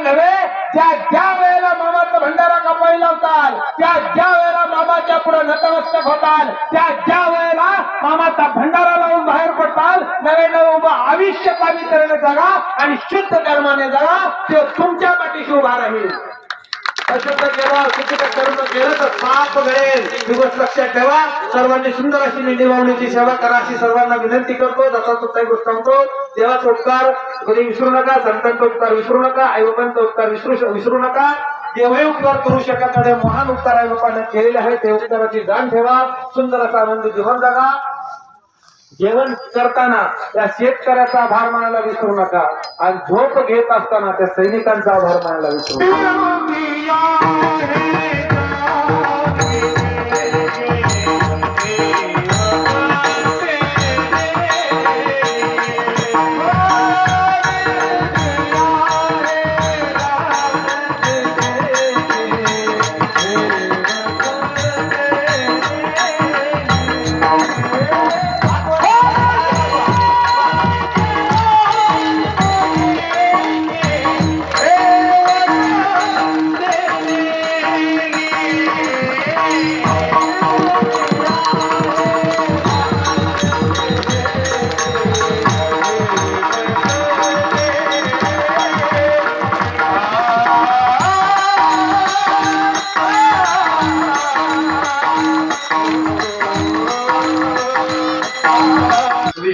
ज्या वेळेला मामाचा भंडारा कपाळी लावताल, ज्या वेळेला मामाच्या पुढे नतमस्तक होताल, ज्या वेळेला मामाचा भंडारा लावून बाहेर पडताल, नवे उभा आयुष्य पावित्र्याने जगा आणि शुद्ध कर्माने जगा. ते तुमच्या पाठीशी उभा राहील. अशुद्ध केव्हा चुकीचं कर्म केलं तर पाप घडेल. ही गोष्ट लक्षात ठेवा. सर्वांनी सुंदर अशी मेंढीबावणीची सेवा करा अशी सर्वांना विनंती करतो. दत्ताचा गोष्ट सांगतो. देवाचा उपकार कधी विसरू नका, संतांचा उपकार विसरू नका, आईबाबांचा उपकार विसरू नका. देवही उपकार करू शकत नाही, महान उपकार आईबाबांना केलेले आहे. ते उपकाराची जाण ठेवा. सुंदर असा आनंद जीवन जगा. जेवण करताना त्या शेतकऱ्याचा आभार मानायला विसरू नका, आणि झोप घेत असताना त्या सैनिकांचा आभार मानायला विसरू नका.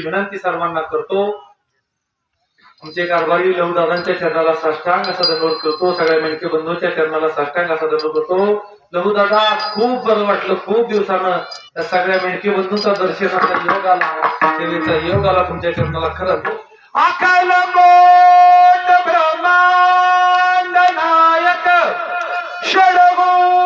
विनंती सर्वांना करतो. आमचे कारभारी लहूदादांच्या चरणाला साष्टांग असा दंडवत करतो. सगळ्या मेंढके बंधूंच्या चरणाला साष्टांग असा दंडवत करतो. लहूदादा खूप बरं वाटलं, खूप दिवसानं त्या सगळ्या मेंढके बंधूंचा दर्शनाचा योग आला, सेवेचा योग आला तुमच्या चरणाला. खरंच अकाल मोठ ब्रह्मांड नायक षडगो